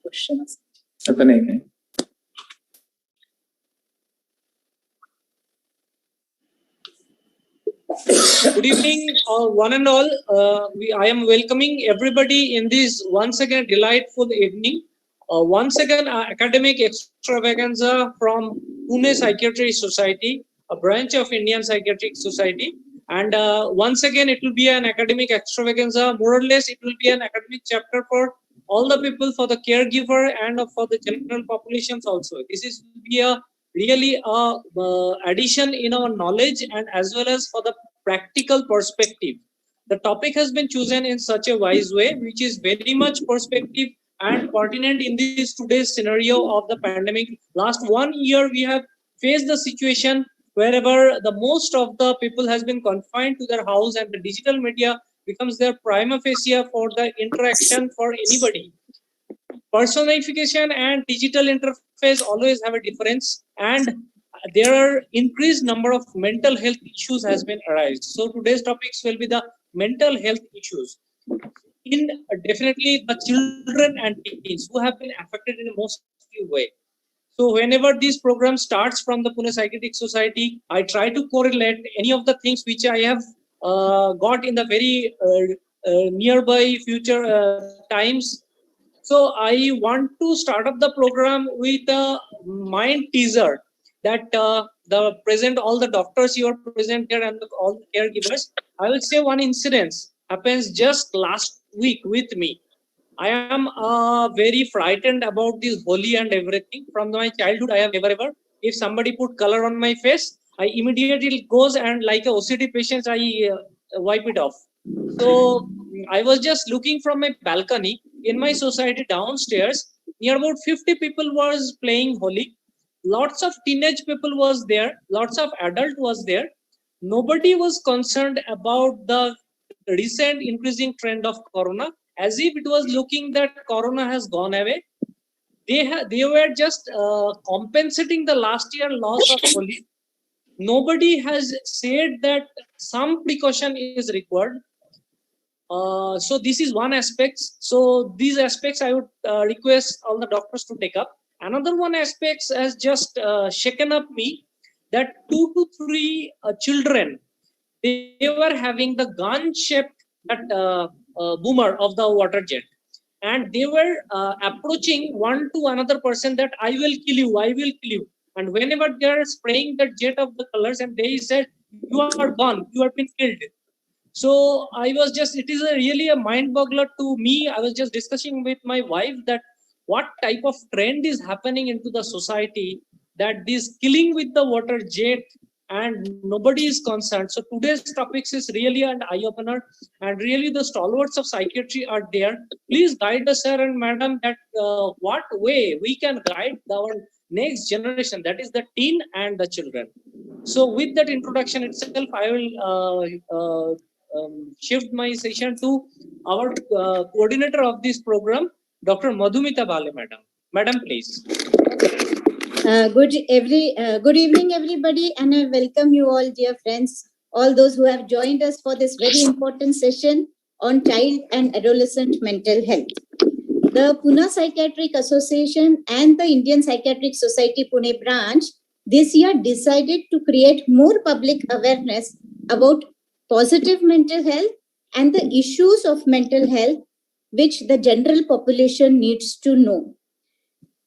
questions. Good evening, one and all. I am welcoming everybody in this once again delightful evening. Once again, academic extravaganza from Pune Psychiatric Society, a branch of Indian Psychiatric Society. And once again, it will be an academic extravaganza. More or less, it will be an academic chapter for all the people, for the caregiver, and for the general populations also. This is be a really addition in our knowledge, and as well as for the practical perspective. The topic has been chosen in such a wise way, which is very much perspective and pertinent in this today's scenario of the pandemic. Last 1 year, we have faced the situation wherever the most of the people has been confined to their house, and the digital media becomes their prima facie for the interaction for anybody. Personification and digital interface always have a difference, and there are increased number of mental health issues has been arised. So today's topics will be the mental health issues in definitely the children and teens who have been affected in a most way. So whenever this program starts from the Pune Psychiatric Society, I try to correlate any of the things which I have got in the very nearby future times. So I want to start up the program with a mind teaser that the present, all the doctors you are present here and all the caregivers, I will say one incident happens just last week with me. I am very frightened about this Holi and everything. From my childhood, I have never, if somebody put color on my face, I immediately goes and like a OCD patient, I wipe it off. So I was just looking from my balcony in my society downstairs. Near about 50 people was playing Holi. Lots of teenage people was there. Lots of adult was there. Nobody was concerned about the recent increasing trend of corona, as if it was looking that corona has gone away. They were just compensating the last year loss of Holi. Nobody has said that some precaution is required. So this is one aspect. So these aspects I would request all the doctors to take up. Another one aspect has just shaken up me, that 2 to 3 children, they were having the gun-shaped boomer of the water jet, and they were approaching one to another person that I will kill you, I will kill you. And whenever they are spraying the jet of the colors, and they said, you are gone, you have been killed. So I was just, it is really a mind boggler to me. I was just discussing with my wife that what type of trend is happening into the society, that this killing with the water jet and nobody is concerned. So today's topics is really an eye-opener, and really the stalwarts of psychiatry are there. Please guide us, sir and madam, that what way we can guide our next generation, that is the teen and the children. So with that introduction itself, I will shift my session to our coordinator of this program, Dr. Madhumita Bale, madam. Madam, please. Good evening, everybody, and I welcome you all, dear friends, all those who have joined us for this very important session on child and adolescent mental health. The Pune Psychiatric Association and the Indian Psychiatric Society Pune branch this year decided to create more public awareness about positive mental health and the issues of mental health which the general population needs to know.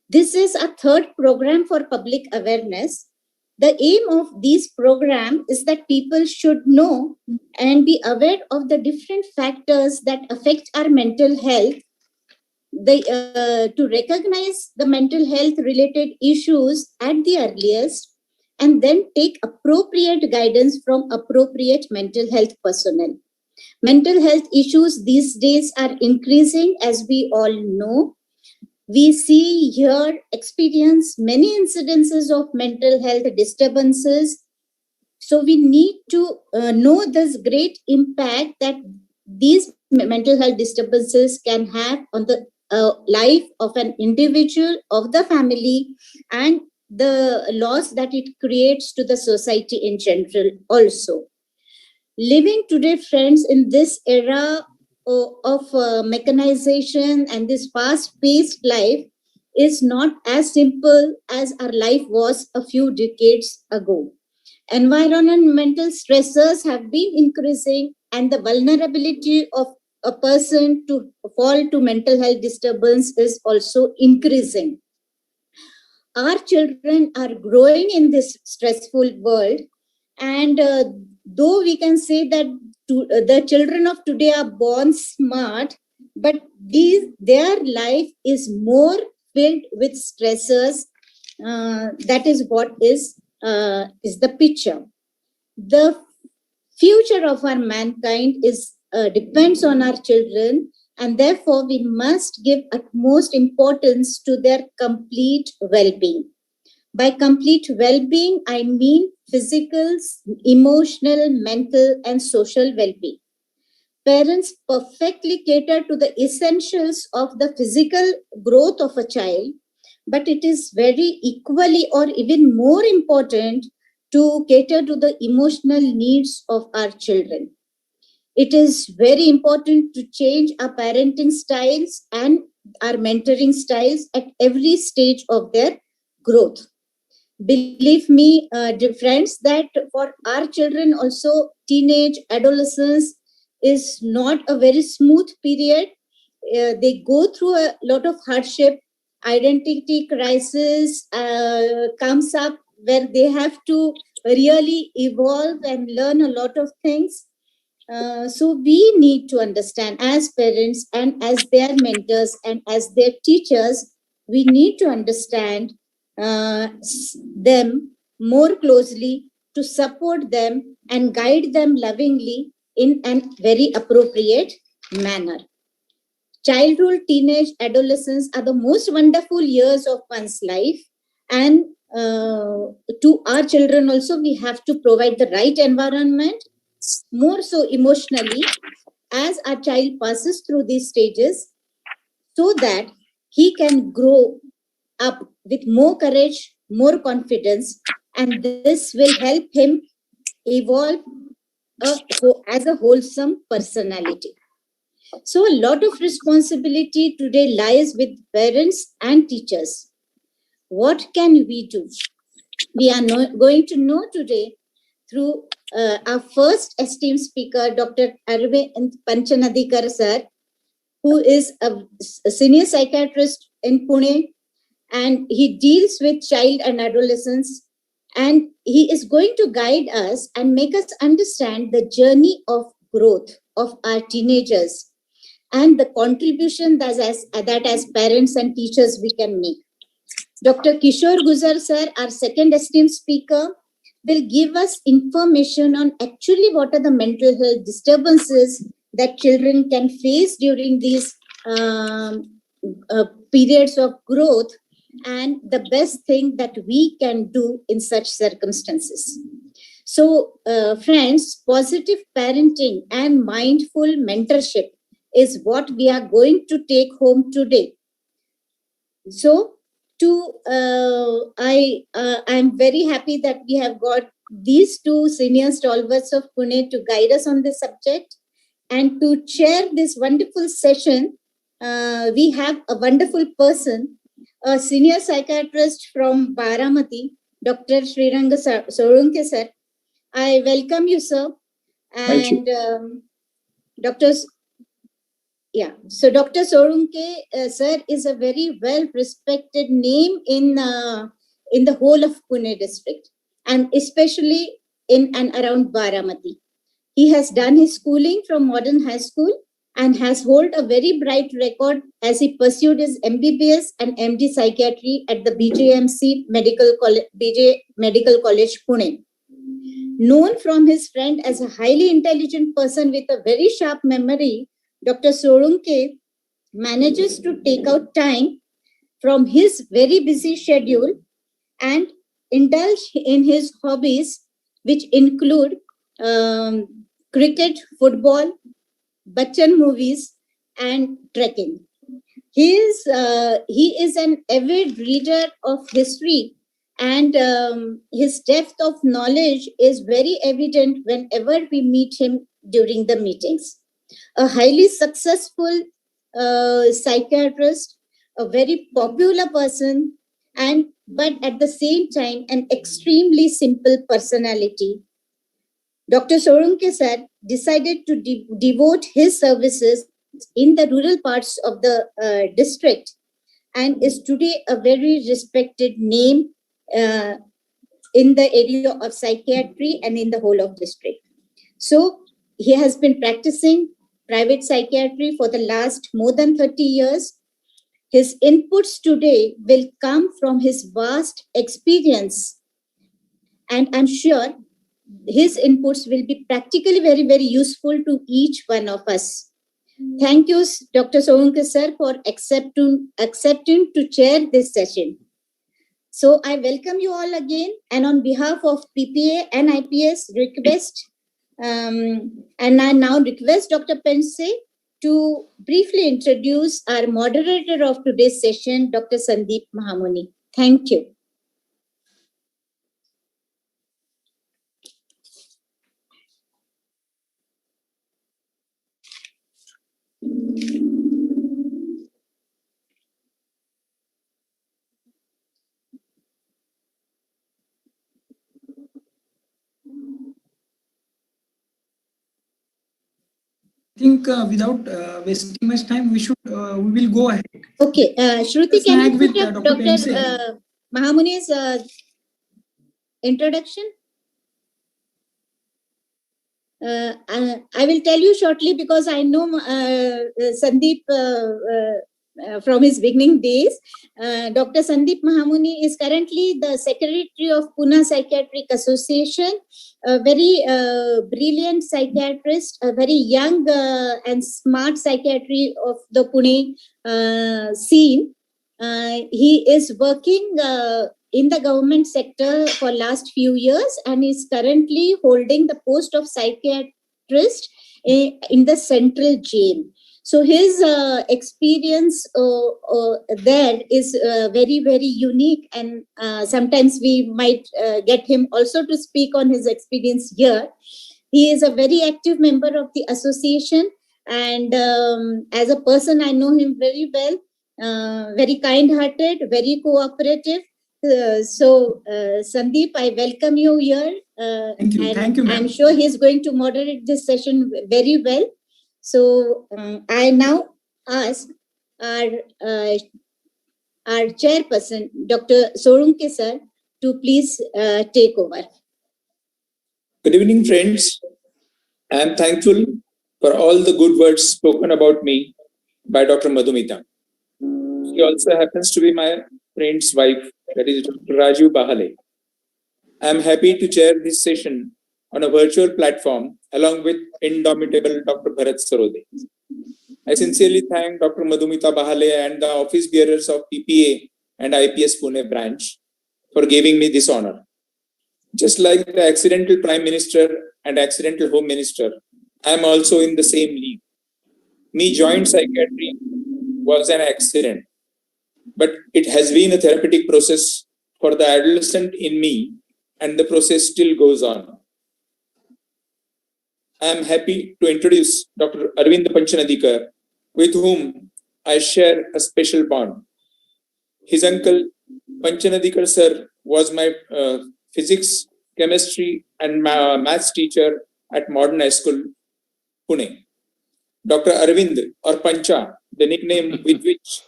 This is a third program for public awareness. The aim of this program is that people should know and be aware of the different factors that affect our mental health, to recognize the mental health related issues at the earliest, and then take appropriate guidance from appropriate mental health personnel. Mental health issues these days are increasing, as we all know. We see, hear, experience many incidences of mental health disturbances. So we need to know this great impact that these mental health disturbances can have on the life of an individual, of the family, and the loss that it creates to the society in general also. Living today, friends, in this era mechanization and this fast-paced life is not as simple as our life was a few decades ago. Environmental stressors have been increasing, and the vulnerability of a person to fall to mental health disturbance is also increasing. Our children are growing in this stressful world, and though we can say that the children of today are born smart, but their life is more filled with stressors. That is what is the picture. The future of our mankind is depends on our children, and therefore we must give utmost importance to their complete well-being. By complete well-being, I mean physical, emotional, mental, and social well-being. Parents perfectly cater to the essentials of the physical growth of a child, but it is very equally or even more important to cater to the emotional needs of our children. It is very important to change our parenting styles and our mentoring styles at every stage of their growth. Believe me, dear friends, that for our children also, teenage adolescence is not a very smooth period. They go through a lot of hardship. Identity crisis comes up where they have to really evolve and learn a lot of things. So we need to understand, as parents and as their mentors and as their teachers, we need to understand them more closely, to support them and guide them lovingly in a very appropriate manner. Childhood, teenage, adolescence are the most wonderful years of one's life, and to our children also we have to provide the right environment, more so emotionally, as our child passes through these stages, so that he can grow up with more courage, more confidence, and this will help him evolve as a wholesome personality. So a lot of responsibility today lies with parents and teachers. What can we do? We are going to know today through our first esteemed speaker, Dr. Arvind Panchanadikar sir, who is a senior psychiatrist in Pune, and he deals with child and adolescents, and he is going to guide us and make us understand the journey of growth of our teenagers and the contribution that as parents and teachers we can make. Dr. Kishore Guzar sir, our second esteemed speaker, will give us information on actually what are the mental health disturbances that children can face during these periods of growth, and the best thing that we can do in such circumstances. So, friends, positive parenting and mindful mentorship is what we are going to take home today. So, I'm very happy that we have got these two senior stalwarts of Pune to guide us on this subject, and to chair this wonderful session. We have a wonderful person, a senior psychiatrist from Baramati, Dr. Sriranga Sorunke sir. I welcome you, sir. And Dr. So Dr. Sorunke sir is a very well-respected name in the whole of Pune district, and especially in and around Baramati. He has done his schooling from Modern High School and has held a very bright record as he pursued his MBBS and MD Psychiatry at the BJ Medical College, Pune. Known from his friend as a highly intelligent person with a very sharp memory, Dr. Sorunke manages to take out time from his very busy schedule and indulge in his hobbies, which include cricket, football, Bachchan movies, and trekking. He is an avid reader of history, and his depth of knowledge is very evident whenever we meet him during the meetings. a highly successful psychiatrist, a very popular person, but at the same time, an extremely simple personality. Dr. Sorunke sir decided to devote his services in the rural parts of the district and is today a very respected name in the area of psychiatry and in the whole of district. So he has been practicing private psychiatry for the last more than 30 years. His inputs today will come from his vast experience, and I'm sure his inputs will be practically very, very useful to each one of us. Thank you, Dr. Sohankar sir, for accepting to chair this session. So I welcome you all again, and on behalf of PPA and IPS, and I now request Dr. Pense to briefly introduce our moderator of today's session, Dr. Sandeep Mahamuni. Thank you. I think without wasting much time, we will go ahead. Okay, Shruti, can you put up Dr. Mahamuni's introduction? I will tell you shortly because I know Sandeep from his beginning days. Dr. Sandeep Mahamuni is currently the Secretary of Pune Psychiatric Association, a very brilliant psychiatrist, a very young and smart psychiatry of the Pune scene. He is working in the government sector for last few years and is currently holding the post of psychiatrist in the central jail. So his experience there is very, very unique, and sometimes we might get him also to speak on his experience here. He is a very active member of the association, and as a person, I know him very well. Very kind-hearted, very cooperative. Sandeep, I welcome you here. Thank you. Thank you, I'm sure he's going to moderate this session very well. So I now ask our chairperson, Dr. Sorunke sir, to please take over. Good evening, friends. I am thankful for all the good words spoken about me by Dr. Madhumita. She also happens to be my friend's wife, that is Dr. Raju Bahale. I am happy to chair this session on a virtual platform along with indomitable Dr. Bharat Sarode. I sincerely thank Dr. Madhumita Bahale and the office bearers of PPA and IPS Pune branch for giving me this honor. Just like the accidental Prime Minister and accidental Home Minister, I am also in the same league. Me joined psychiatry was an accident, but it has been a therapeutic process for the adolescent in me, and the process still goes on. I am happy to introduce Dr. Arvind Panchanadikar, with whom I share a special bond. His uncle Panchanadikar sir was my physics, chemistry, and maths teacher at Modern High School, Pune. Dr. Arvind, or Pancha, the nickname with which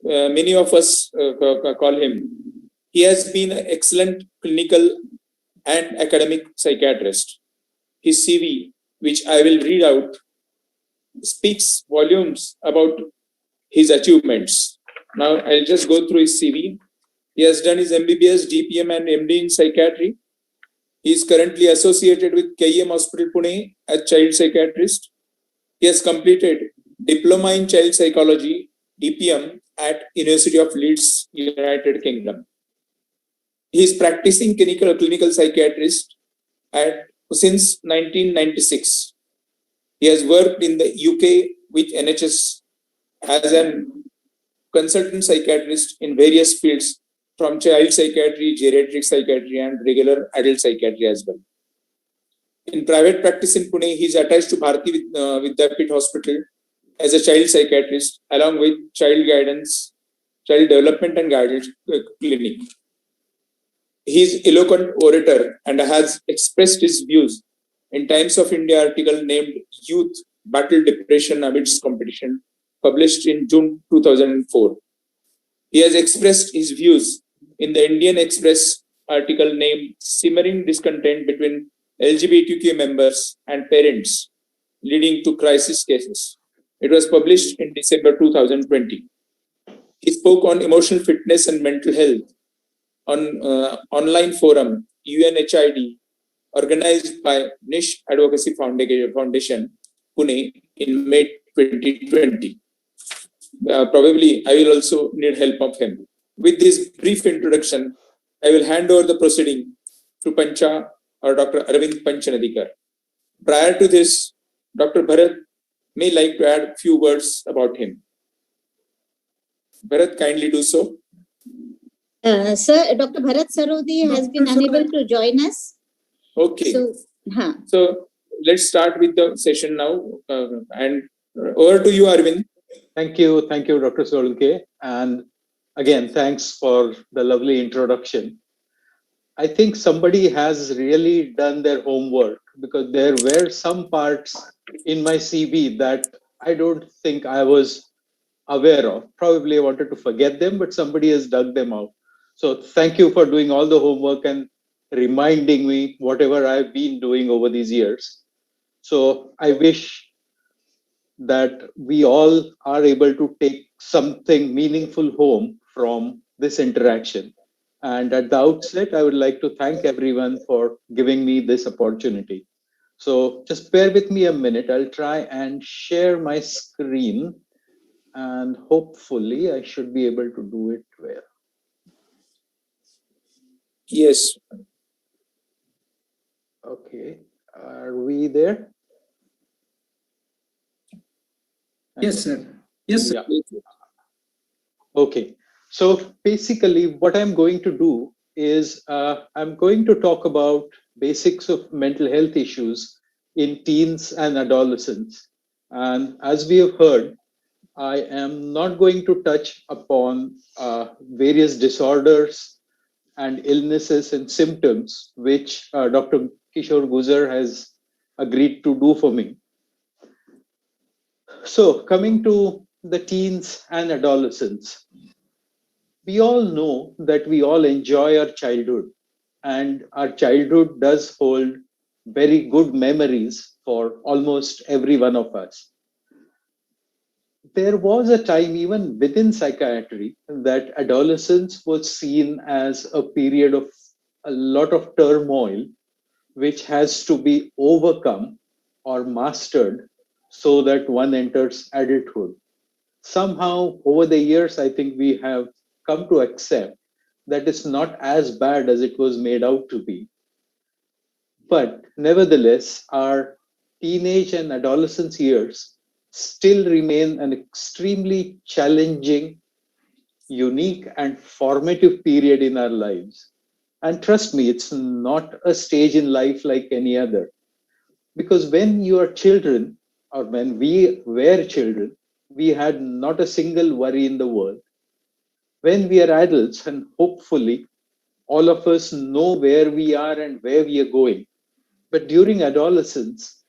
many of us call him, he has been an excellent clinical and academic psychiatrist. His CV, which I will read out, speaks volumes about his achievements. Now, I'll just go through his CV. He has done his MBBS, DPM, and MD in psychiatry. He is currently associated with KEM Hospital, Pune as child psychiatrist. He has completed Diploma in Child Psychology, DPM, at University of Leeds, United Kingdom. He is practicing clinical psychiatrist since 1996. He has worked in the UK with NHS as an consultant psychiatrist in various fields, from child psychiatry, geriatric psychiatry, and regular adult psychiatry as well. In private practice in Pune, he is attached to Bharati Vidyapit Hospital as a child psychiatrist, along with child guidance, child development and guidance clinic. He is eloquent orator and has expressed his views in Times of India article named Youth Battle Depression Amidst Competition, published in June 2004. He has expressed his views in the Indian Express article named Simmering Discontent Between LGBTQ Members and Parents, Leading to Crisis Cases. It was published in December 2020. He spoke on emotional fitness and mental health on online forum UNHID, organized by Niche Advocacy Foundation, Pune, in May 2020. Probably I will also need help of him. With this brief introduction, I will hand over the proceeding to Pancha or Dr. Arvind Panchanadikar. Prior to this, Dr. Bharat may like to add a few words about him. Bharat, kindly do so. Sir, Dr. Bharat Sarodi has been unable to join us. Okay. So, So let's start with the session now. And over to you, Arvind. Thank you, Dr. Solke. And again, thanks for the lovely introduction. I think somebody has really done their homework, because there were some parts in my CV that I don't think I was aware of. Probably I wanted to forget them, but somebody has dug them out. So thank you for doing all the homework and reminding me whatever I've been doing over these years. So I wish that we all are able to take something meaningful home from this interaction. And at the outset, I would like to thank everyone for giving me this opportunity. So just bear with me a minute. I'll try and share my screen, and hopefully I should be able to do it well. Yes. Okay, are we there? Yes, sir. Yes, sir. Yeah. Okay, so basically what I'm going to do is I'm going to talk about basics of mental health issues in teens and adolescents. And as we have heard, I am not going to touch upon various disorders and illnesses and symptoms, which Dr. Kishore Gujar has agreed to do for me. So coming to the teens and adolescents, we all know that we all enjoy our childhood, and our childhood does hold very good memories for almost every one of us. There was a time, even within psychiatry, that adolescence was seen as a period of a lot of turmoil, which has to be overcome or mastered so that one enters adulthood. Somehow, over the years, I think we have come to accept that it's not as bad as it was made out to be. But nevertheless, our teenage and adolescence years still remain an extremely challenging, unique, and formative period in our lives. And trust me, it's not a stage in life like any other. Because when you are children, or when we were children, we had not a single worry in the world. When we are adults, and hopefully all of us know where we are and where we are going, but during adolescence,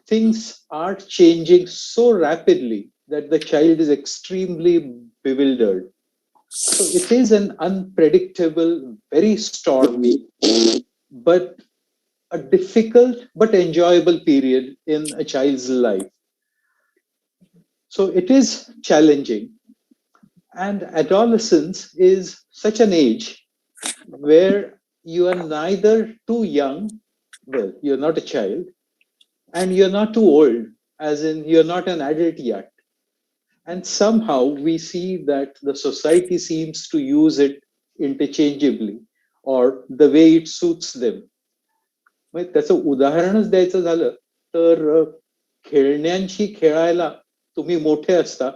things are changing so rapidly that the child is extremely bewildered. So it is an unpredictable, very stormy, but a difficult but enjoyable period in a child's life. So it is challenging. And adolescence is such an age where you are neither too young, well, you're not a child, and you're not too old, as in you're not an adult yet. And somehow we see that the society seems to use it interchangeably, or the way it suits them. म्हणजे त्याचं उदाहरणच द्यायचं झालं तर खेळण्यांशी खेळायला तुम्ही मोठे असता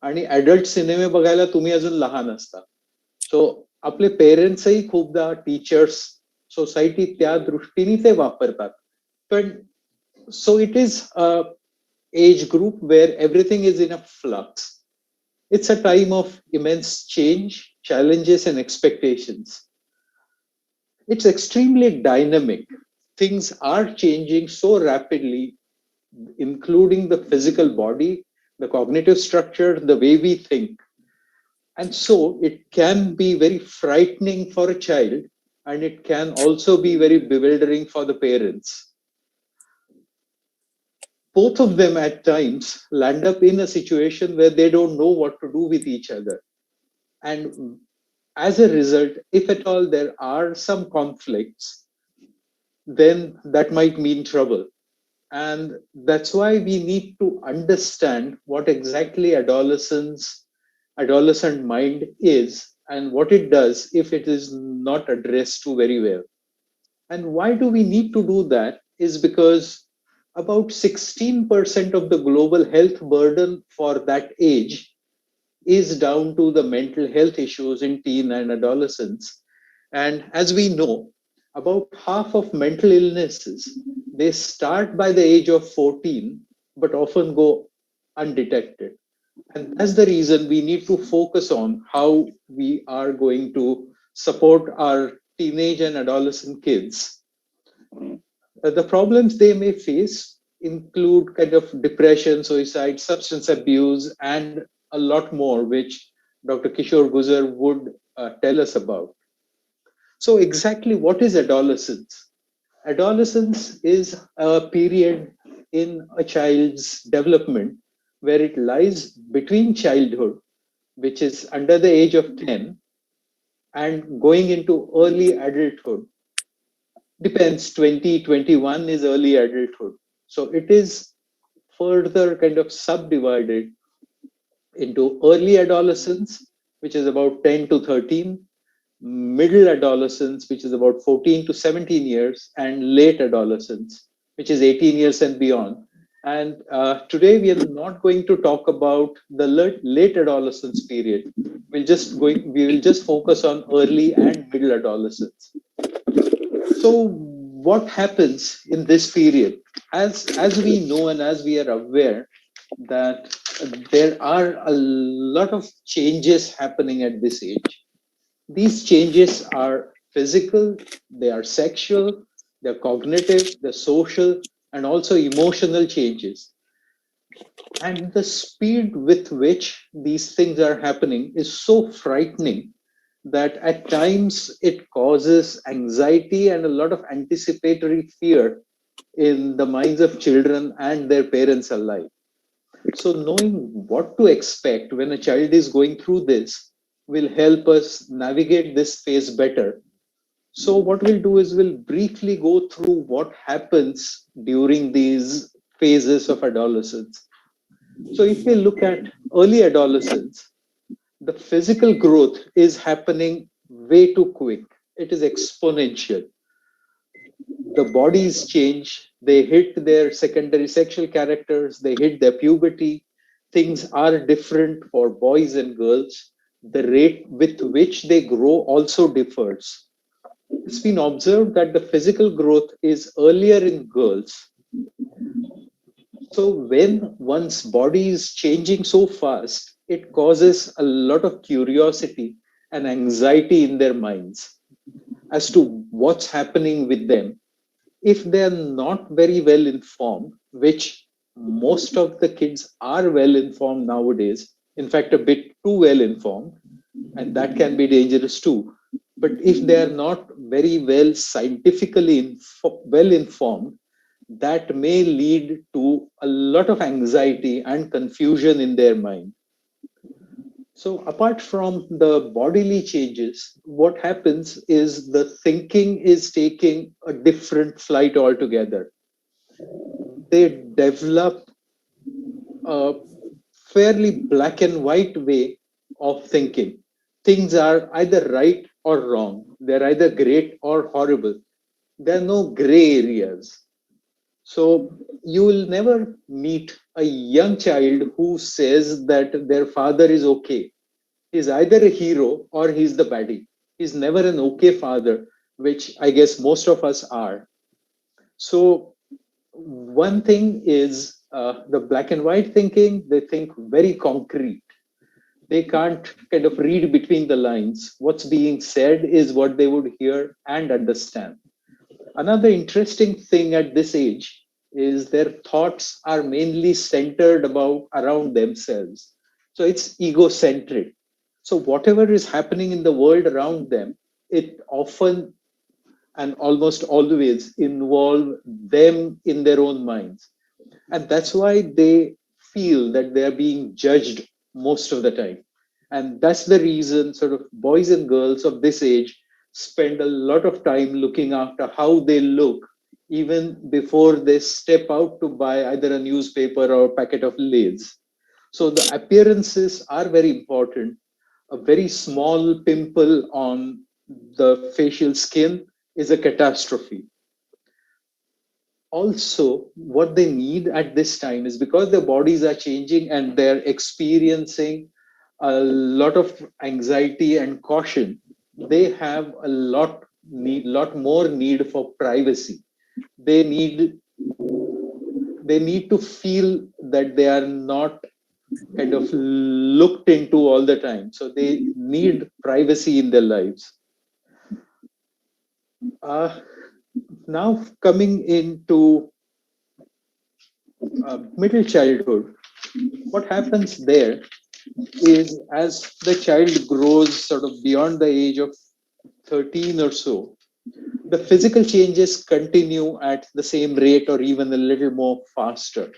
आणि ऍडल्ट सिनेमे बघायला तुम्ही अजून लहान असता. सो आपले पेरेंट्सही खूपदा, टीचर्स, सोसायटी त्या दृष्टीने ते वापरतात But so it is a age group where everything is in a flux. It's a time of immense change, challenges, and expectations. It's extremely dynamic. Things are changing so rapidly, including the physical body, the cognitive structure, the way we think. And so it can be very frightening for a child, and it can also be very bewildering for the parents. Both of them at times land up in a situation where they don't know what to do with each other. And as a result, if at all there are some conflicts, then that might mean trouble. And that's why we need to understand what exactly adolescent mind is and what it does if it is not addressed to very well. And why do we need to do that is because about 16% of the global health burden for that age is down to the mental health issues in teen and adolescents. And as we know, about half of mental illnesses, they start by the age of 14, but often go undetected. And that's the reason we need to focus on how we are going to support our teenage and adolescent kids. The problems they may face include kind of depression, suicide, substance abuse, and a lot more, which Dr. Kishore Guzar would tell us about. So, exactly what is adolescence? Adolescence is a period in a child's development where it lies between childhood, which is under the age of 10, and going into early adulthood. Depends, 20, 21 is early adulthood. So it is further kind of subdivided into early adolescence, which is about 10 to 13, middle adolescence, which is about 14 to 17 years, and late adolescence, which is 18 years and beyond. And today we are not going to talk about the late adolescence period. We will just focus on early and middle adolescence. So what happens in this period? As we know and as we are aware that there are a lot of changes happening at this age. These changes are physical, they are sexual, they're cognitive, they're social, and also emotional changes. And the speed with which these things are happening is so frightening that at times it causes anxiety and a lot of anticipatory fear in the minds of children and their parents alike. So, knowing what to expect when a child is going through this will help us navigate this phase better. So, what we'll do is we'll briefly go through what happens during these phases of adolescence. So, if we look at early adolescence, the physical growth is happening way too quick. It is exponential. The bodies change, they hit their secondary sexual characters, they hit their puberty. Things are different for boys and girls. The rate with which they grow also differs. It's been observed that the physical growth is earlier in girls. So when one's body is changing so fast, it causes a lot of curiosity and anxiety in their minds as to what's happening with them. If they're not very well informed, which most of the kids are well informed nowadays, in fact, a bit too well informed, and that can be dangerous too. But if they are not very well scientifically well informed, that may lead to a lot of anxiety and confusion in their mind. So, apart from the bodily changes, what happens is the thinking is taking a different flight altogether. They develop a fairly black and white way of thinking. Things are either right or wrong, they're either great or horrible. There are no gray areas. So you will never meet a young child who says that their father is okay. He's either a hero or he's the baddie. He's never an okay father, which I guess most of us are. So One thing is the black and white thinking. They think very concrete. They can't kind of read between the lines. What's being said is what they would hear and understand. Another interesting thing at this age is their thoughts are mainly centered around themselves. So it's egocentric. So whatever is happening in the world around them, it often and almost always involve them in their own minds. And that's why they feel that they are being judged most of the time. And that's the reason sort of boys and girls of this age spend a lot of time looking after how they look even before they step out to buy either a newspaper or a packet of Lays. So the appearances are very important. A very small pimple on the facial skin is a catastrophe. Also, what they need at this time is because their bodies are changing and they're experiencing a lot of anxiety and caution, they have lot more need for privacy. They need to feel that they are not kind of looked into all the time. So they need privacy in their lives. Now coming into middle childhood, what happens there is as the child grows sort of beyond the age of 13 or so, the physical changes continue at the same rate or even a little more faster.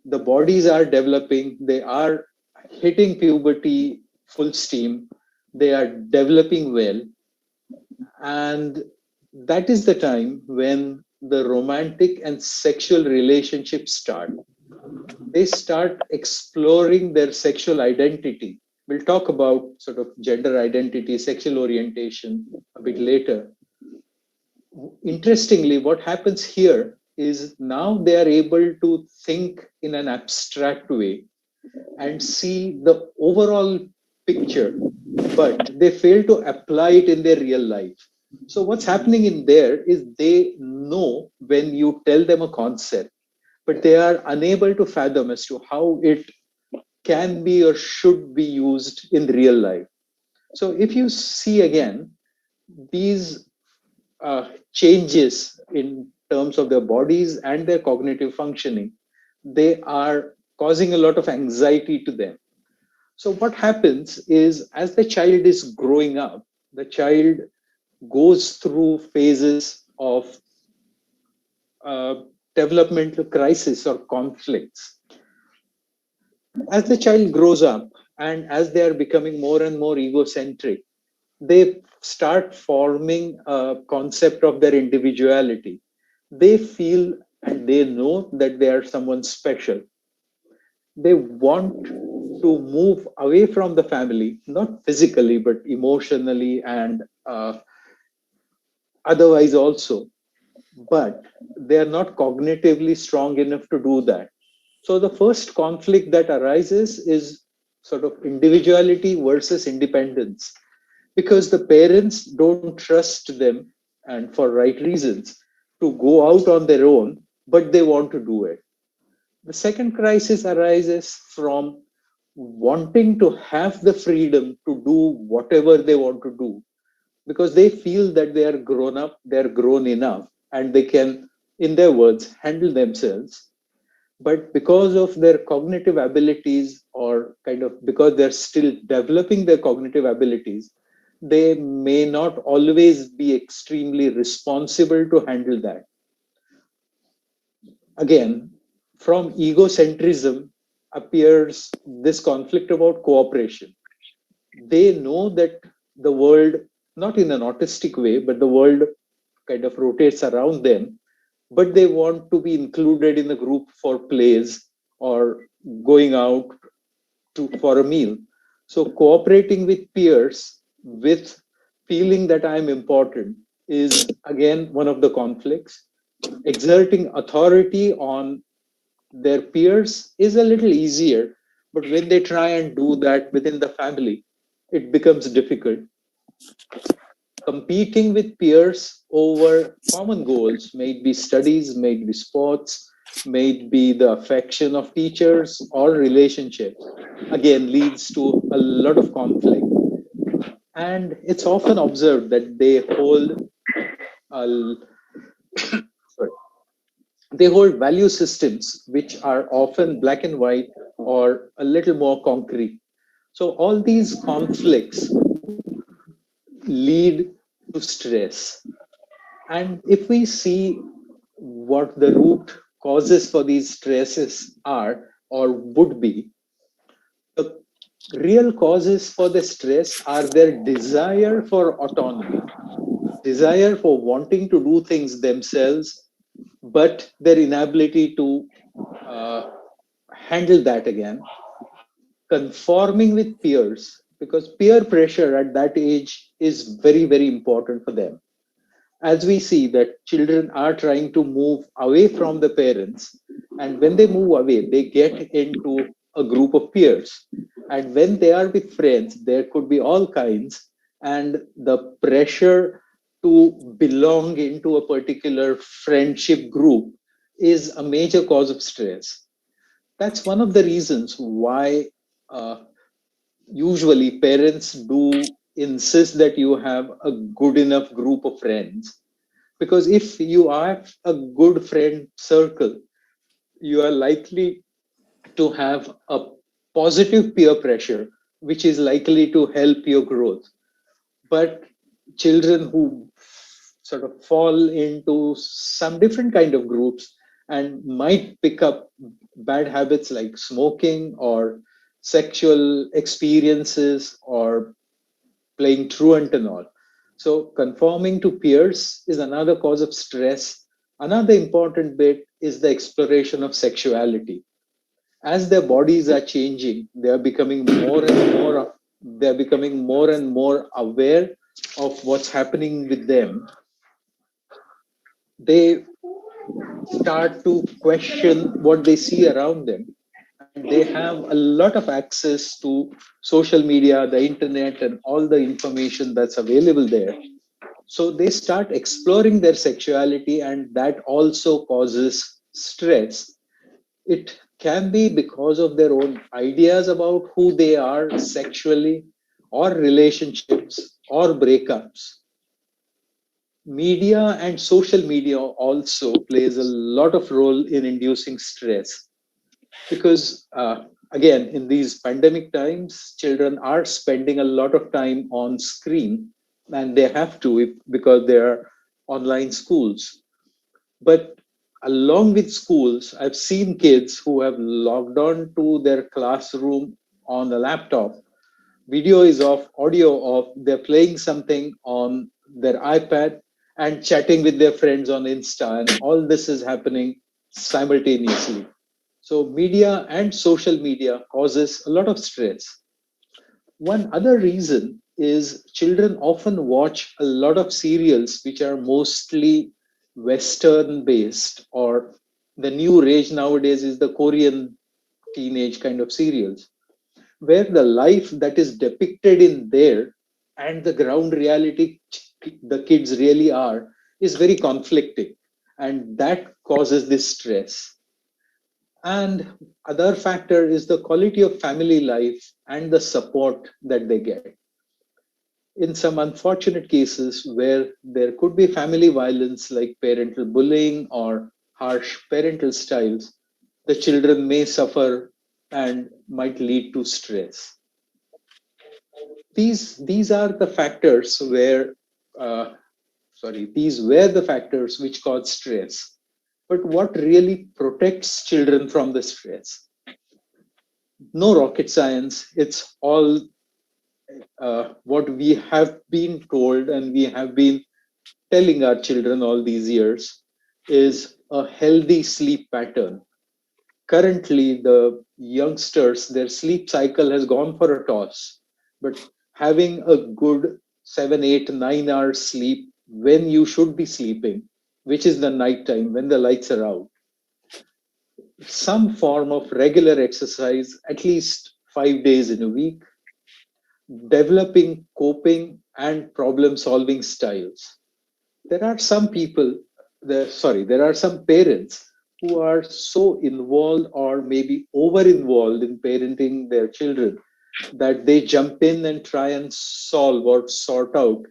The bodies are developing, they are hitting puberty full steam, they are developing well, and that is the time when the romantic and sexual relationships start. They start exploring their sexual identity. We'll talk about sort of gender identity, sexual orientation a bit later. Interestingly, what happens here is now they are able to think in an abstract way and see the overall picture, but they fail to apply it in their real life. So what's happening in there is they know when you tell them a concept, but they are unable to fathom as to how it can be or should be used in real life. So if you see again, these changes in terms of their bodies and their cognitive functioning, they are causing a lot of anxiety to them. So what happens is as the child is growing up, the child goes through phases of uh, developmental crisis or conflicts. As the child grows up and as they are becoming more and more egocentric, they start forming a concept of their individuality. They feel and they know that they are someone special. They want to move away from the family, not physically, but emotionally and otherwise also. But they are not cognitively strong enough to do that. So the first conflict that arises is sort of individuality versus independence, because the parents don't trust them, and for right reasons, to go out on their own, but they want to do it. The second crisis arises from wanting to have the freedom to do whatever they want to do because they feel that they are grown up, they're grown enough, and they can, in their words, handle themselves. But because of their cognitive abilities, or kind of because they're still developing their cognitive abilities, they may not always be extremely responsible to handle that. Again, from egocentrism appears this conflict about cooperation. They know that the world, not in an autistic way, but the world kind of rotates around them, but they want to be included in a group for plays or going out for a meal. So cooperating with peers with feeling that I'm important is again one of the conflicts. Exerting authority on their peers is a little easier, but when they try and do that within the family, it becomes difficult. competing with peers over common goals, may it be studies, may it be sports, may it be the affection of teachers or relationships, again leads to a lot of conflict. And it's often observed that a, sorry, they hold value systems which are often black and white or a little more concrete. So all these conflicts lead to stress. And if we see what the root causes for these stresses are or would be, the real causes for the stress are their desire for autonomy, desire for wanting to do things themselves, but their inability to uh, handle that again, conforming with peers, because peer pressure at that age is very, very important for them. As we see that children are trying to move away from the parents, and when they move away, they get into a group of peers. And when they are with friends, there could be all kinds, and the pressure to belong into a particular friendship group is a major cause of stress. That's one of the reasons why uh, usually parents do insist that you have a good enough group of friends, because if you have a good friend circle, you are likely to have a positive peer pressure which is likely to help your growth. But children who sort of fall into some different kind of groups and might pick up bad habits like smoking or sexual experiences or playing truant and all. So conforming to peers is another cause of stress. Another important bit is the exploration of sexuality. As their bodies are changing, they are becoming more and more, they're becoming more and more aware of what's happening with them. They start to question what they see around them, and they have a lot of access to social media, the internet, and all the information that's available there. So they start exploring their sexuality, and that also causes stress. It can be because of their own ideas about who they are sexually, or relationships, or breakups. Media and social media also plays a lot of role in inducing stress, because again, in these pandemic times, children are spending a lot of time on screen, and they have to because they are online schools. But along with schools, I've seen kids who have logged on to their classroom on a laptop. Video is off, audio off, they're playing something on their iPad and chatting with their friends on Insta, and all this is happening simultaneously. So media and social media causes a lot of stress. One other reason is children often watch a lot of serials which are mostly Western based, or the new rage nowadays is the Korean teenage kind of serials, where the life that is depicted in there and the ground reality the kids really are is very conflicting, and that causes this stress. And other factor is the quality of family life and the support that they get. In some unfortunate cases where there could be family violence like parental bullying or harsh parental styles, the children may suffer and might lead to stress. These are the factors where these were the factors which cause stress. But what really protects children from the stress? No rocket science. It's all what we have been told and we have been telling our children all these years is a healthy sleep pattern. Currently, the youngsters, their sleep cycle has gone for a toss, but having a good 7, 8, 9 hours sleep when you should be sleeping, which is the night time when the lights are out, some form of regular exercise, at least 5 days in a week, developing coping and problem solving styles. There are some there are some parents who are so involved or maybe over involved in parenting their children that they jump in and try and solve or sort out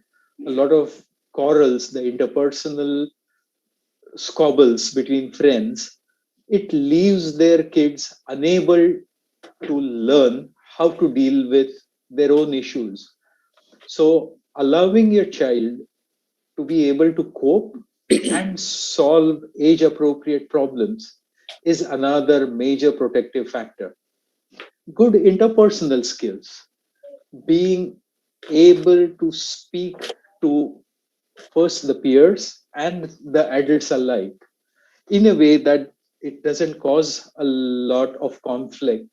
a lot of quarrels, the interpersonal squabbles between friends. It leaves their kids unable to learn how to deal with their own issues. So, allowing your child to be able to cope and solve age appropriate problems is another major protective factor. Good interpersonal skills, being able to speak to first the peers and the adults alike in a way that it doesn't cause a lot of conflict.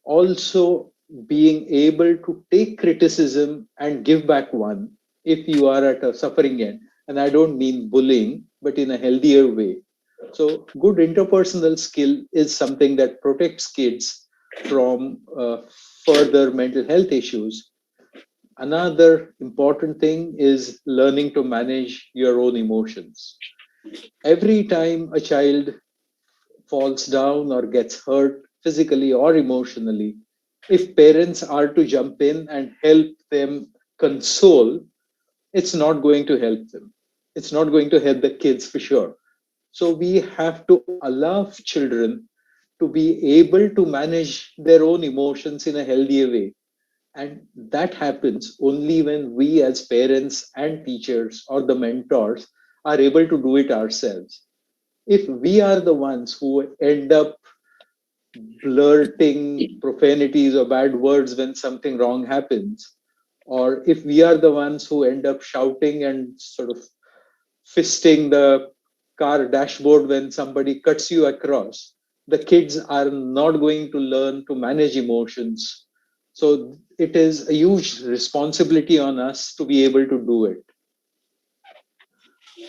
Also, being able to take criticism and give back one if you are at a suffering end. And I don't mean bullying, but in a healthier way. So, good interpersonal skill is something that protects kids from further mental health issues. Another important thing is learning to manage your own emotions. Every time a child falls down or gets hurt physically or emotionally, if parents are to jump in and help them console, it's not going to help them. It's not going to help the kids for sure. So we have to allow children to be able to manage their own emotions in a healthier way. And that happens only when we, as parents and teachers or the mentors, are able to do it ourselves. If we are the ones who end up blurting profanities or bad words when something wrong happens, or if we are the ones who end up shouting and sort of fisting the car dashboard when somebody cuts you across, the kids are not going to learn to manage emotions. So it is a huge responsibility on us to be able to do it.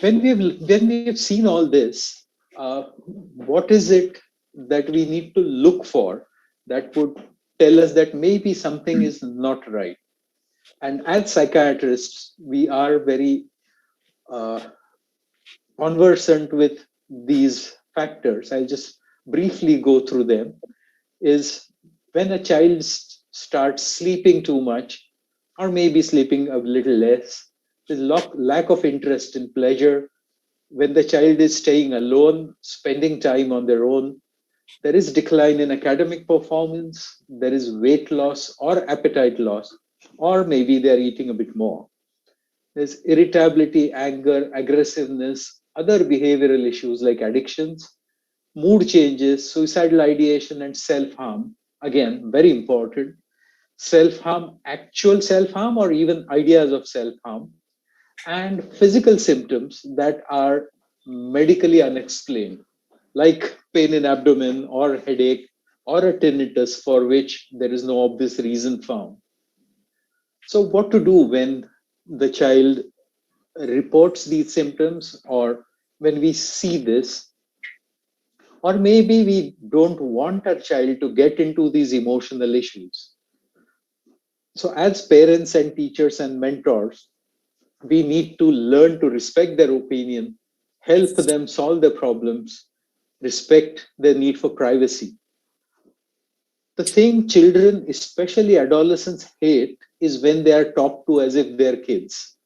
When we've seen all this, what is it that we need to look for that would tell us that maybe something is not right? And as psychiatrists, we are very uh, conversant with these factors. I'll just briefly go through them. Is when a child starts sleeping too much, or maybe sleeping a little less, there's lack of interest in pleasure. When the child is staying alone, spending time on their own, there is decline in academic performance, there is weight loss or appetite loss, or maybe they're eating a bit more. There's irritability, anger, aggressiveness, other behavioral issues like addictions, mood changes, suicidal ideation, and self harm. Again, very important. Self harm, actual self harm, or even ideas of self harm, and physical symptoms that are medically unexplained, like pain in abdomen or headache or a tinnitus for which there is no obvious reason found. So, what to do when the child reports these symptoms, or when we see this, or maybe we don't want our child to get into these emotional issues? So, as parents and teachers and mentors, we need to learn to respect their opinion, help them solve their problems, respect their need for privacy. The thing children, especially adolescents, hate is when they are talked to as if they're kids.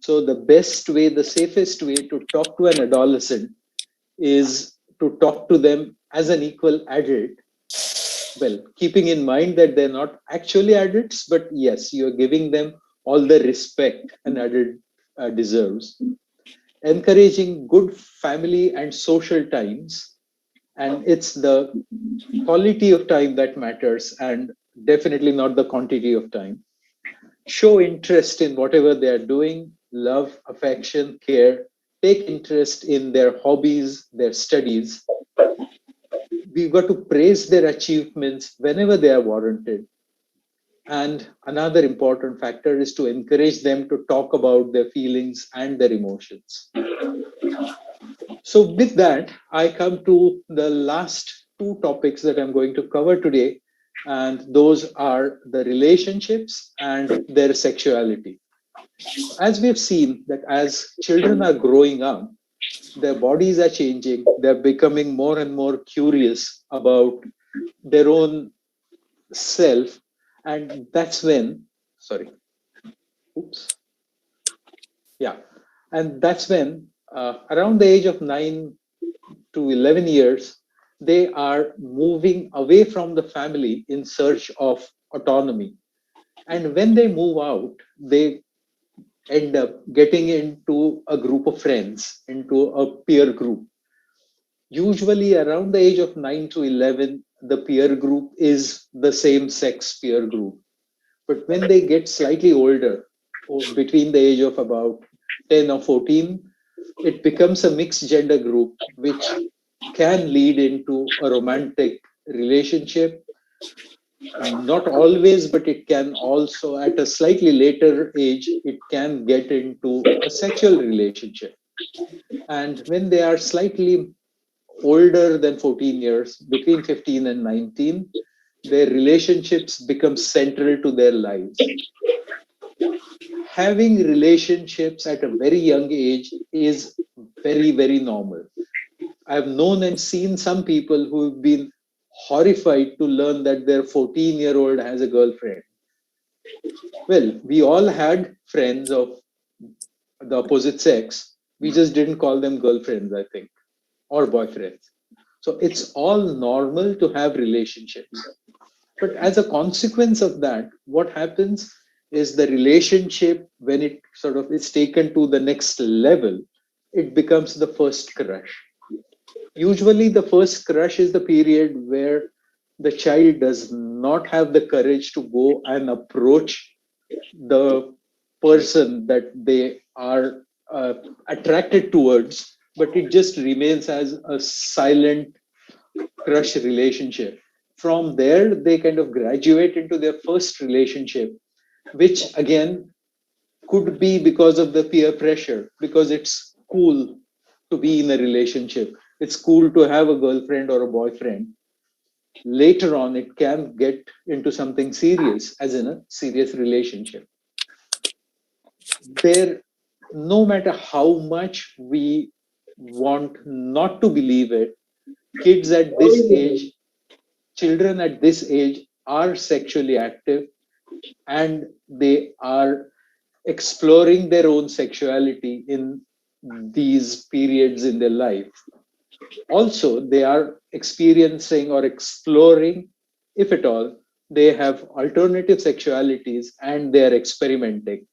So, the best way, the safest way to talk to an adolescent is to talk to them as an equal adult. Well, keeping in mind that they're not actually adults, but yes, you're giving them all the respect an adult deserves. Encouraging good family and social times, and it's the quality of time that matters and definitely not the quantity of time. Show interest in whatever they are doing, love, affection, care, take interest in their hobbies, their studies. We've got to praise their achievements whenever they are warranted. And another important factor is to encourage them to talk about their feelings and their emotions. So, with that, I come to the last two topics that I'm going to cover today. and those are the relationships and their sexuality. As we've seen that as children are growing up, their bodies are changing, they're becoming more and more curious about their own self, and that's when, sorry, oops, yeah, and that's when around the age of 9 to 11 years, they are moving away from the family in search of autonomy. And when they move out, they end up getting into a group of friends, into a peer group. Usually around the age of 9 to 11, the peer group is the same sex peer group. But when they get slightly older, or between the age of about 10 or 14, it becomes a mixed gender group, which can lead into a romantic relationship. Not always, but it can also, at a slightly later age, it can get into a sexual relationship. And when they are slightly older than 14 years, between 15 and 19, their relationships become central to their lives. Having relationships at a very young age is very, very normal. I've known and seen some people who've been horrified to learn that their 14-year-old has a girlfriend. Well, we all had friends of the opposite sex. We just didn't call them girlfriends, I think, or boyfriends. So it's all normal to have relationships. But as a consequence of that, what happens is the relationship, when it sort of is taken to the next level, it becomes the first crush. Usually the first crush is the period where the child does not have the courage to go and approach the person that they are attracted towards, but it just remains as a silent crush relationship. From there, they kind of graduate into their first relationship, which again could be because of the peer pressure, because it's cool to be in a relationship. It's cool to have a girlfriend or a boyfriend. Later on, it can get into something serious, as in a serious relationship. There, no matter how much we want not to believe it, kids at this age, children at this age are sexually active, and they are exploring their own sexuality in these periods in their life. Also, they are experiencing or exploring, if at all, they have alternative sexualities and they are experimenting.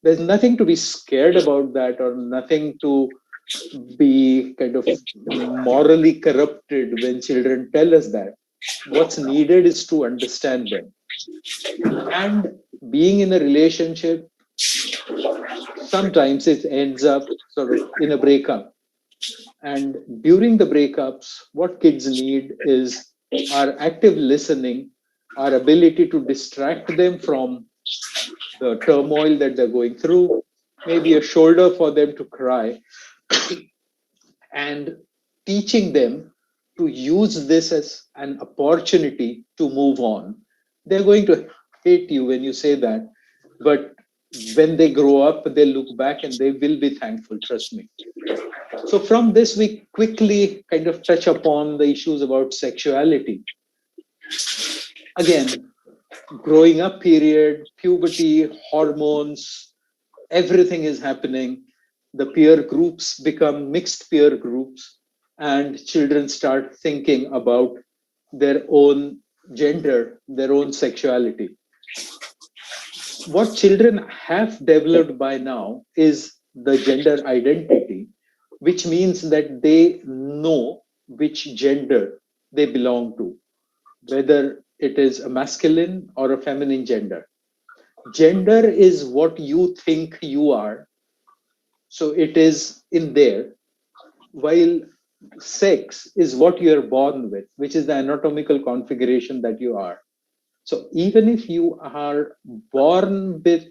There's nothing to be scared about that, or nothing to be kind of morally corrupted when children tell us that. What's needed is to understand them. And being in a relationship, sometimes it ends up sort of in a breakup. And during the breakups, what kids need is our active listening, our ability to distract them from the turmoil that they're going through, maybe a shoulder for them to cry, and teaching them to use this as an opportunity to move on. They're going to hate you when you say that, but when they grow up, they'll look back and they will be thankful, trust me. So from this, we quickly kind of touch upon the issues about sexuality. Again, growing up period, puberty, hormones, everything is happening. The peer groups become mixed peer groups, and children start thinking about their own gender, their own sexuality. What children have developed by now is the gender identity, which means that they know which gender they belong to, whether it is a masculine or a feminine gender. Gender is what you think you are, so it is in there, while sex is what you are born with, which is the anatomical configuration that you are. So even if you are born with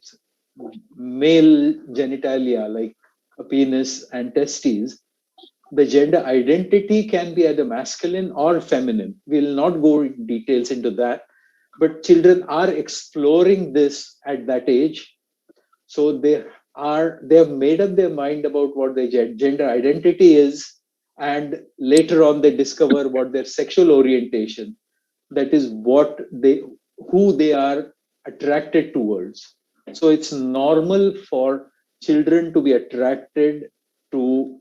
male genitalia like a penis and testes, the gender identity can be either masculine or feminine. We'll not go in details into that, but children are exploring this at that age. So they have made up their mind about what their gender identity is, and later on they discover what their sexual orientation, that is who they are attracted towards. So it's normal for children to be attracted to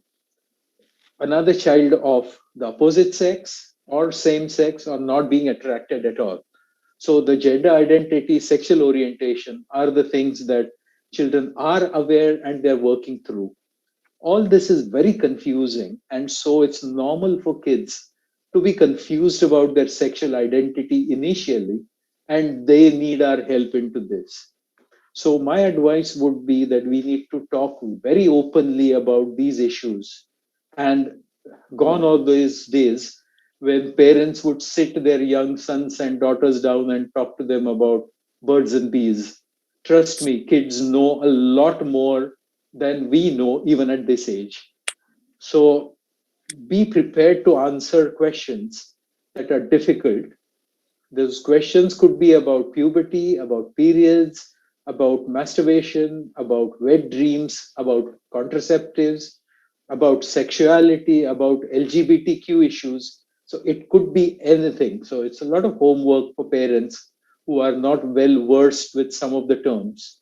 another child of the opposite sex or same sex, or not being attracted at all. So the gender identity, sexual orientation are the things that children are aware and they're working through. All this is very confusing, and so it's normal for kids to be confused about their sexual identity initially, and they need our help into this. So my advice would be that we need to talk very openly about these issues. And gone are those days when parents would sit their young sons and daughters down and talk to them about birds and bees. Trust me, kids know a lot more than we know even at this age. So be prepared to answer questions that are difficult. Those questions could be about puberty, about periods, about masturbation, about wet dreams, about contraceptives, about sexuality, about LGBTQ issues. So it could be anything. So it's a lot of homework for parents who are not well versed with some of the terms.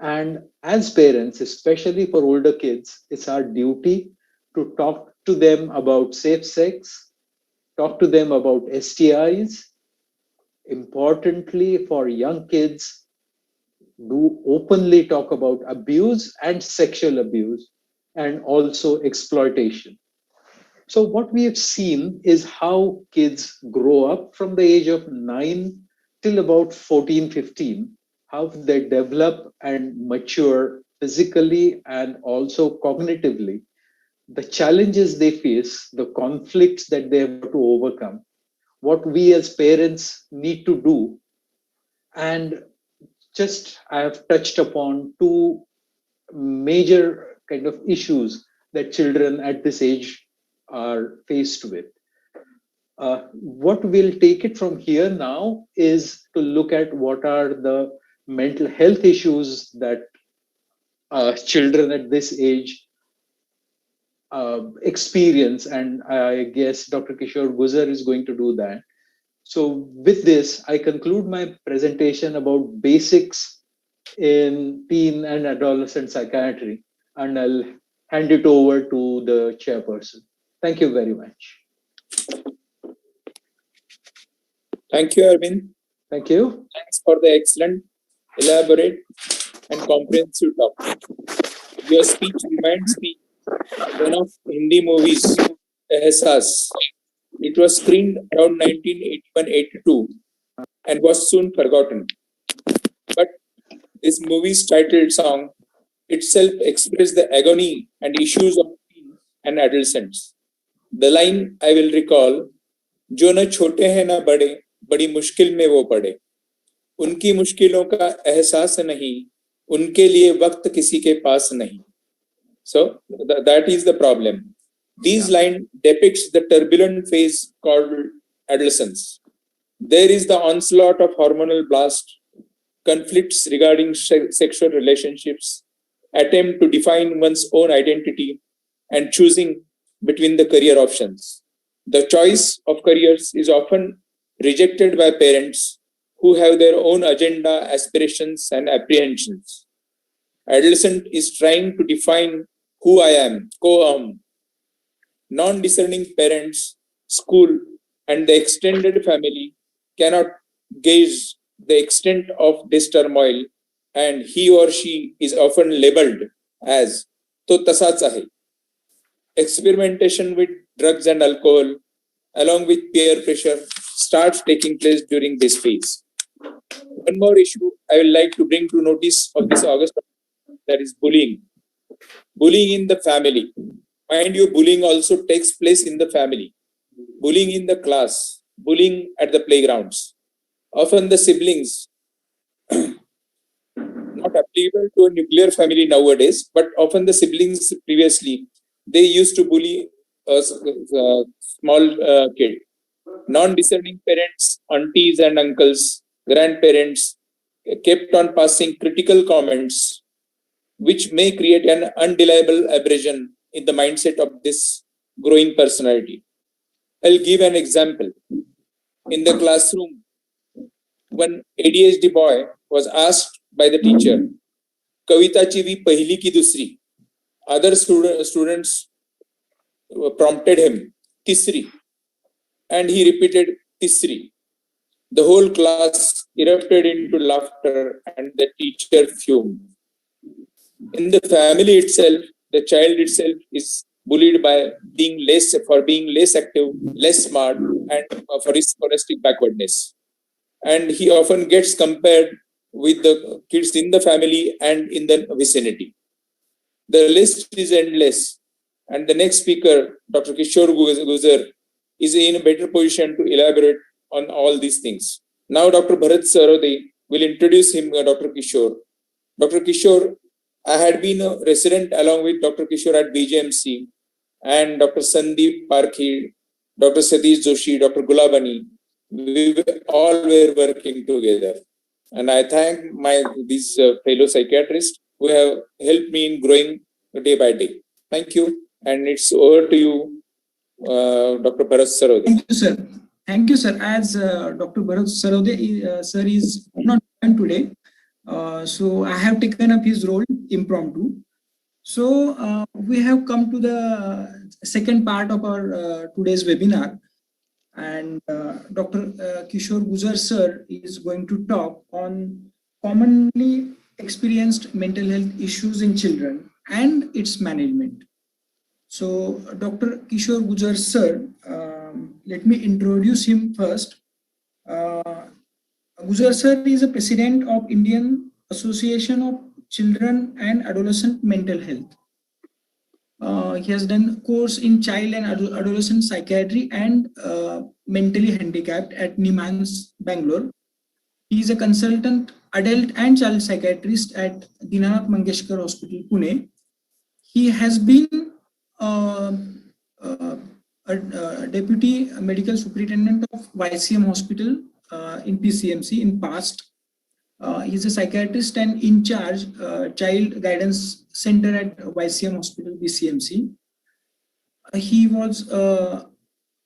And as parents, especially for older kids, it's our duty to talk to them about safe sex, talk to them about STIs. Importantly, for young kids, do openly talk about abuse and sexual abuse, and also exploitation. So what we have seen is how kids grow up from the age of 9 till about 14, 15, how they develop and mature physically and also cognitively, the challenges they face, the conflicts that they have to overcome, what we as parents need to do. And just I have touched upon two major kind of issues that children at this age are faced with. What we'll take it from here now is to look at what are the mental health issues that children at this age experience, and I guess Dr. Kishore Guzar is going to do that. So with this, I conclude my presentation about basics in teen and adolescent psychiatry, and I'll hand it over to the chairperson. Thank you very much. Thank you, Arvind. Thank you. Thanks for the excellent, elaborate, and comprehensive talk. Your speech reminds me one of Hindi movies, Ehsas. It was screened around 1981-82 and was soon forgotten. But this movie's titled song itself expressed the agony and issues of teens and adolescents. The line I will recall, जो न छोटे हैं न बड़े, बड़ी मुश्किल में वो पड़े, उनकी मुश्किलों का एहसास नहीं, उनके लिए वक्त किसी के पास नहीं. So that is the problem. These line depicts the turbulent phase called adolescence. There is the onslaught of hormonal blast, conflicts regarding sexual relationships, attempt to define one's own identity, and choosing between the career options. The choice of careers is often rejected by parents who have their own agenda, aspirations, and apprehensions. Adolescent is trying to define who I am, co-am. Non-discerning parents, school, and the extended family cannot gauge the extent of this turmoil, and he or she is often labeled as to tasach hai. Experimentation with drugs and alcohol, along with peer pressure, starts taking place during this phase. One more issue I would like to bring to notice of this August, that is bullying. Bullying in the family. Mind you, bullying also takes place in the family. Bullying in the class. Bullying at the playgrounds. Often the siblings, not applicable to a nuclear family nowadays, but often the siblings previously, they used to bully a small kid. Non-discerning parents, aunties and uncles grandparents kept on passing critical comments, which may create an undeniable abrasion in the mindset of this growing personality. I'll give an example. In the classroom, one ADHD boy was asked by the teacher, Kavitachi vi pahili ki dusri. Other students prompted him, Tisri. And he repeated, Tisri. The whole class erupted into laughter and the teacher fumed. In the family itself, the child itself is bullied by being less active, less smart, and for his scholastic backwardness. And he often gets compared with the kids in the family and in the vicinity. The list is endless. And the next speaker, Dr. Kishore Gujar, is in a better position to elaborate on all these things. Now, Dr. Bharat Sarode will introduce him, Dr. Kishore. Dr. Kishore, I had been a resident along with Dr. Kishore at BJMC and Dr. Sandeep Parkhi, Dr. Satish Joshi, Dr. Gulabani. We all were working together. And I thank these fellow psychiatrists who have helped me in growing day by day. Thank you. And it's over to you, Dr. Bharat Sarode. Thank you, sir. Thank you, sir. As Dr. Bharat Sarode, sir is not joined today, so I have taken up his role impromptu. So we have come to the second part of our today's webinar, and Dr. Kishore Gujar sir is going to talk on commonly experienced mental health issues in children and its management. So Dr. Kishore Gujar sir, let me introduce him first. Gujar sir is a president of Indian Association of Children and Adolescent Mental Health. He has done a course in child and adolescent psychiatry and mentally handicapped at Nimans, Bangalore. He is a consultant adult and child psychiatrist at Dinanath Mangeshkar Hospital, Pune. He has been a deputy medical superintendent of YCM Hospital in PCMC in past. He is a psychiatrist and in charge child guidance center at YCM Hospital PCMC. He was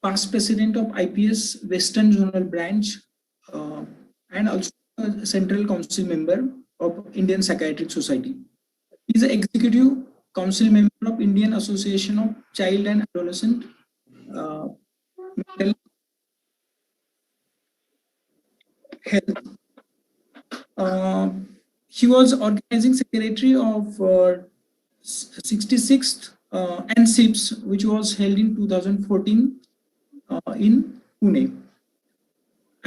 past president of IPS Western Zonal Branch and also a central council member of Indian Psychiatric Society. He is an executive council member of Indian Association of Child and Adolescent Mental Health. He was organizing secretary of 66th NSIPS, which was held in 2014 in Pune.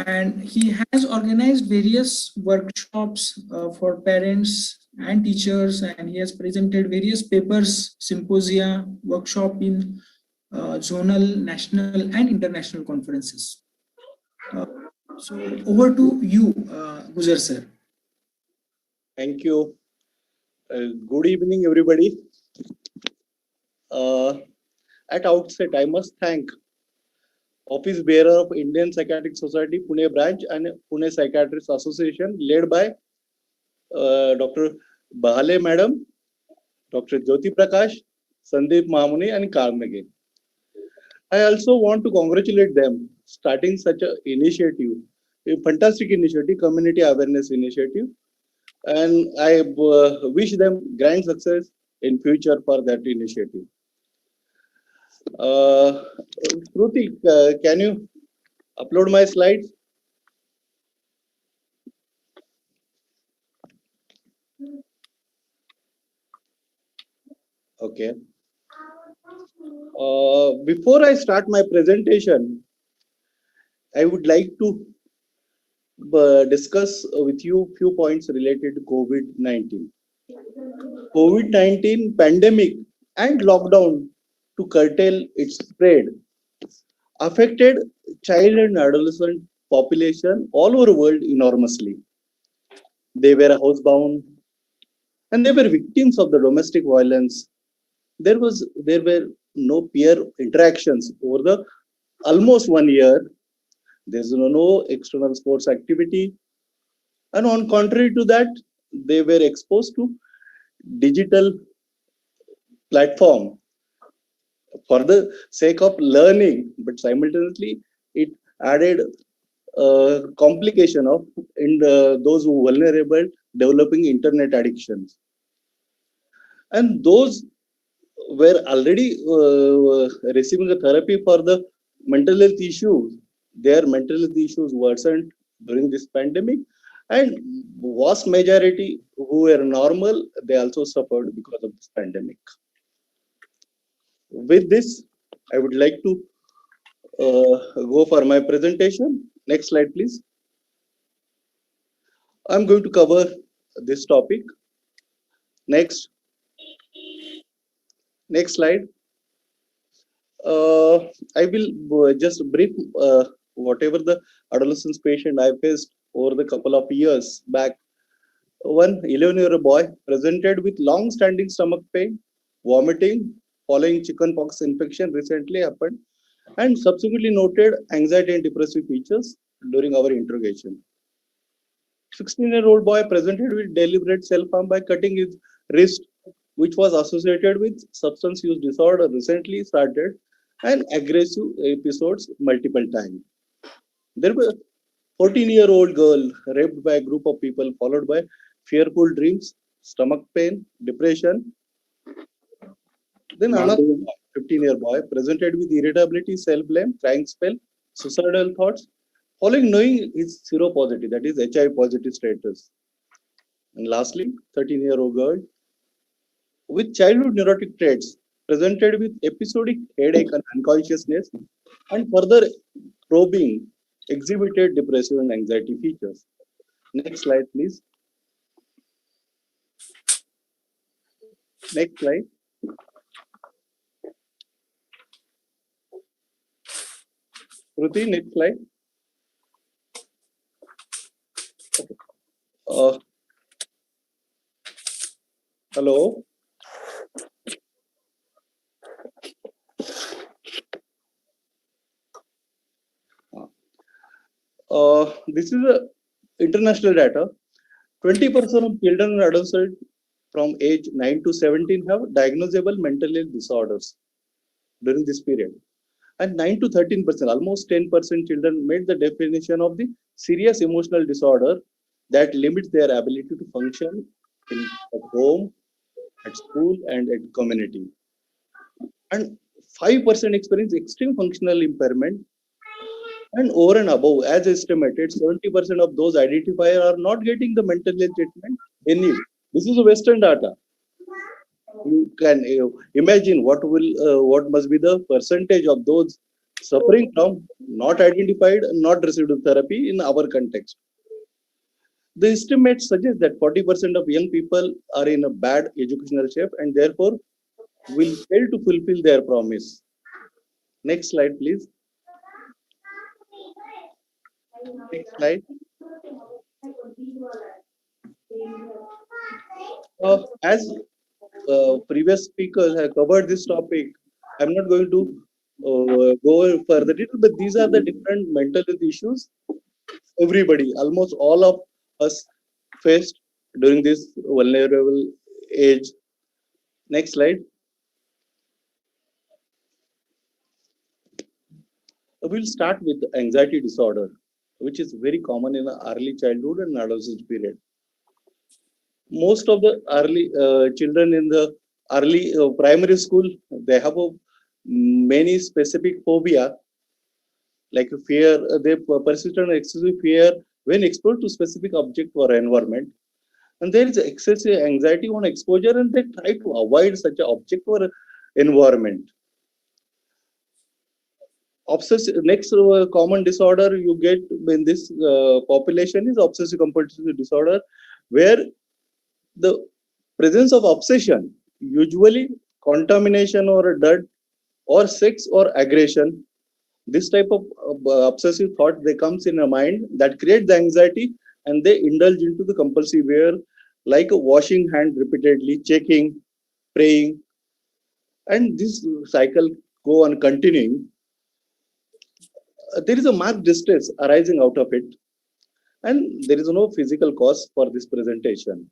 And he has organized various workshops for parents and teachers, and he has presented various papers, symposia, workshop in zonal, national, and international conferences. So over to you, Gujar sir. Thank you. Good evening, everybody. At outset, I must thank Office Bearer of Indian Psychiatric Society, Pune Branch and Pune Psychiatrists Association, led by Dr. Bahale Madam, Dr. Jyoti Prakash, Sandeep Mahamuni, and Karnage. I also want to congratulate them starting such an initiative, a fantastic initiative, community awareness initiative. And I wish them grand success in future for that initiative. Shruti, can you upload my slides? Okay. Before I start my presentation, I would like to discuss with you few points related to COVID-19. COVID-19 pandemic and lockdown to curtail its spread affected child and adolescent population all over the world enormously. They were housebound and they were victims of the domestic violence. There were no peer interactions over the almost 1 year. There's no external sports activity, And on contrary to that, they were exposed to digital platform for the sake of learning, but simultaneously it added complication of those who are vulnerable developing internet addictions. And those were already receiving a therapy for the mental health issues. Their mental health issues worsened during this pandemic, and vast majority who were normal, they also suffered because of this pandemic. With this, I would like to go for my presentation. Next slide, please. I'm going to cover this topic. Next slide. I will just brief whatever the adolescence patient I faced over the couple of years back. One 11-year-old boy presented with long-standing stomach pain, vomiting, following chickenpox infection recently happened, and subsequently noted anxiety and depressive features during our interrogation. 16-year-old boy presented with deliberate self-harm by cutting his wrist, which was associated with substance use disorder recently started and aggressive episodes multiple times. There was a 14-year-old girl raped by a group of people, followed by fearful dreams, stomach pain, depression. Then another 15-year boy presented with irritability, self-blame, crying spell, suicidal thoughts, following knowing his seropositive, that is HIV positive status. And lastly, 13-year-old girl with childhood neurotic traits presented with episodic headache and unconsciousness, and further probing exhibited depressive and anxiety features. Next slide, please. Next slide. Ruti, next slide. Okay. Hello. This is a international data. 20% of children and adolescents from age 9 to 17 have diagnosable mental health disorders during this period. And 9 to 13%, almost 10% children met the definition of the serious emotional disorder that limits their ability to function at home, at school, and at community. And 5% experience extreme functional impairment. And over and above, as estimated, 70% of those identified are not getting the mental health treatment they need. This is Western data. You can imagine what must be the percentage of those suffering from not identified, not received therapy in our context. The estimates suggest that 40% of young people are in a bad educational shape and therefore will fail to fulfill their promise. Next slide, please. Next slide. As previous speakers have covered this topic, I'm not going to go further detail, but these are the different mental health issues everybody, almost all of us faced during this vulnerable age. Next slide. We'll start with anxiety disorder, which is very common in the early childhood and adolescence period. Most of the early children in the early primary school, they have many specific phobia, like fear, they persistent excessive fear when exposed to specific object or environment. And there is excessive anxiety on exposure, and they try to avoid such an object or environment. Obsessive, next common disorder you get in this population is obsessive compulsive disorder, where the presence of obsession, usually contamination or dirt or sex or aggression, this type of obsessive thought, they comes in a mind that create the anxiety, and they indulge into the compulsive behavior like washing hand repeatedly, checking, praying, and this cycle go on continuing. There is a marked distress arising out of it. and there is no physical cause for this presentation.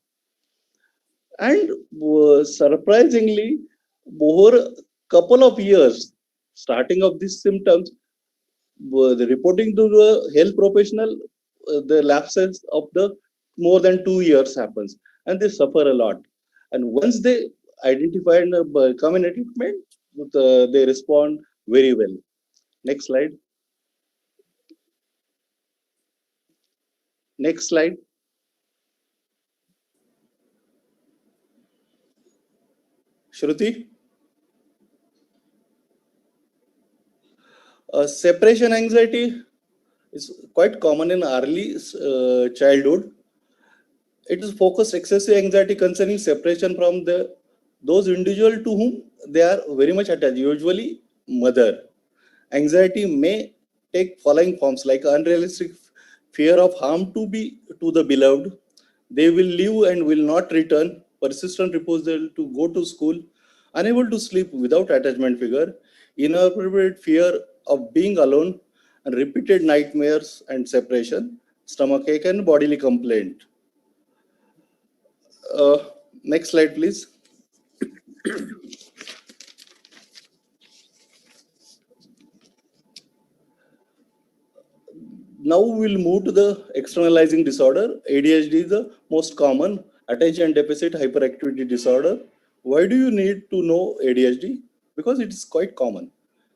And surprisingly, over a couple of years, starting of these symptoms, the reporting to the health professional, the lapses of the more than 2 years happens, and they suffer a lot. And once they identify and come in a treatment, they respond very well. Next slide. Next slide. Shruti. Separation anxiety is quite common in early childhood. It is focused excessive anxiety concerning separation from those individual to whom they are very much attached, usually mother. Anxiety may take following forms like unrealistic fear of harm to the beloved. They will leave and will not return. Persistent refusal to go to school. Unable to sleep without attachment figure. Inappropriate fear of being alone and repeated nightmares and separation. Stomachache and bodily complaint. Next slide, please. Now we'll move to the externalizing disorder. ADHD is the most common attention deficit hyperactivity disorder. Why do you need to know ADHD? Because it is quite common.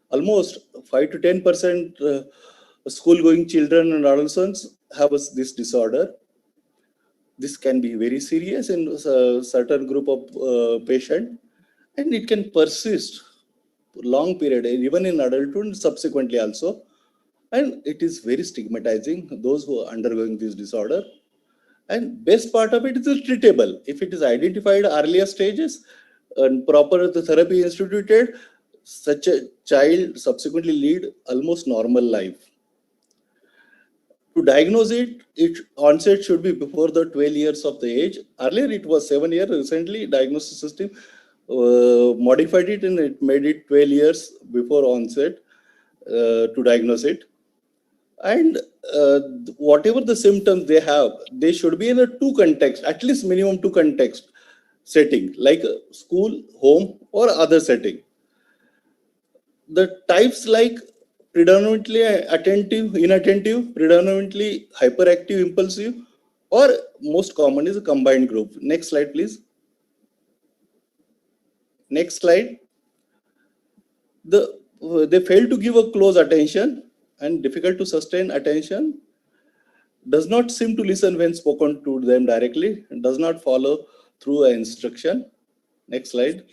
Almost 5 to 10% school-going children and adolescents have this disorder. This can be very serious in a certain group of patient, and it can persist long period, even in adulthood, subsequently also. And it is very stigmatizing those who are undergoing this disorder. And best part of it is treatable. If it is identified earlier stages and proper therapy instituted, such a child subsequently lead almost normal life. To diagnose it, onset should be before the 12 years of the age. Earlier it was 7 years. Recently, diagnosis system modified it and it made it 12 years before onset to diagnose it. And whatever the symptoms they have, they should be in a two context, at least minimum two context setting, like school, home, or other setting. The types like predominantly attentive, inattentive, predominantly hyperactive, impulsive, or most common is a combined group. Next slide, please. Next slide. They fail to give a close attention and difficult to sustain attention, does not seem to listen when spoken to them directly, and does not follow through an instruction. Next slide.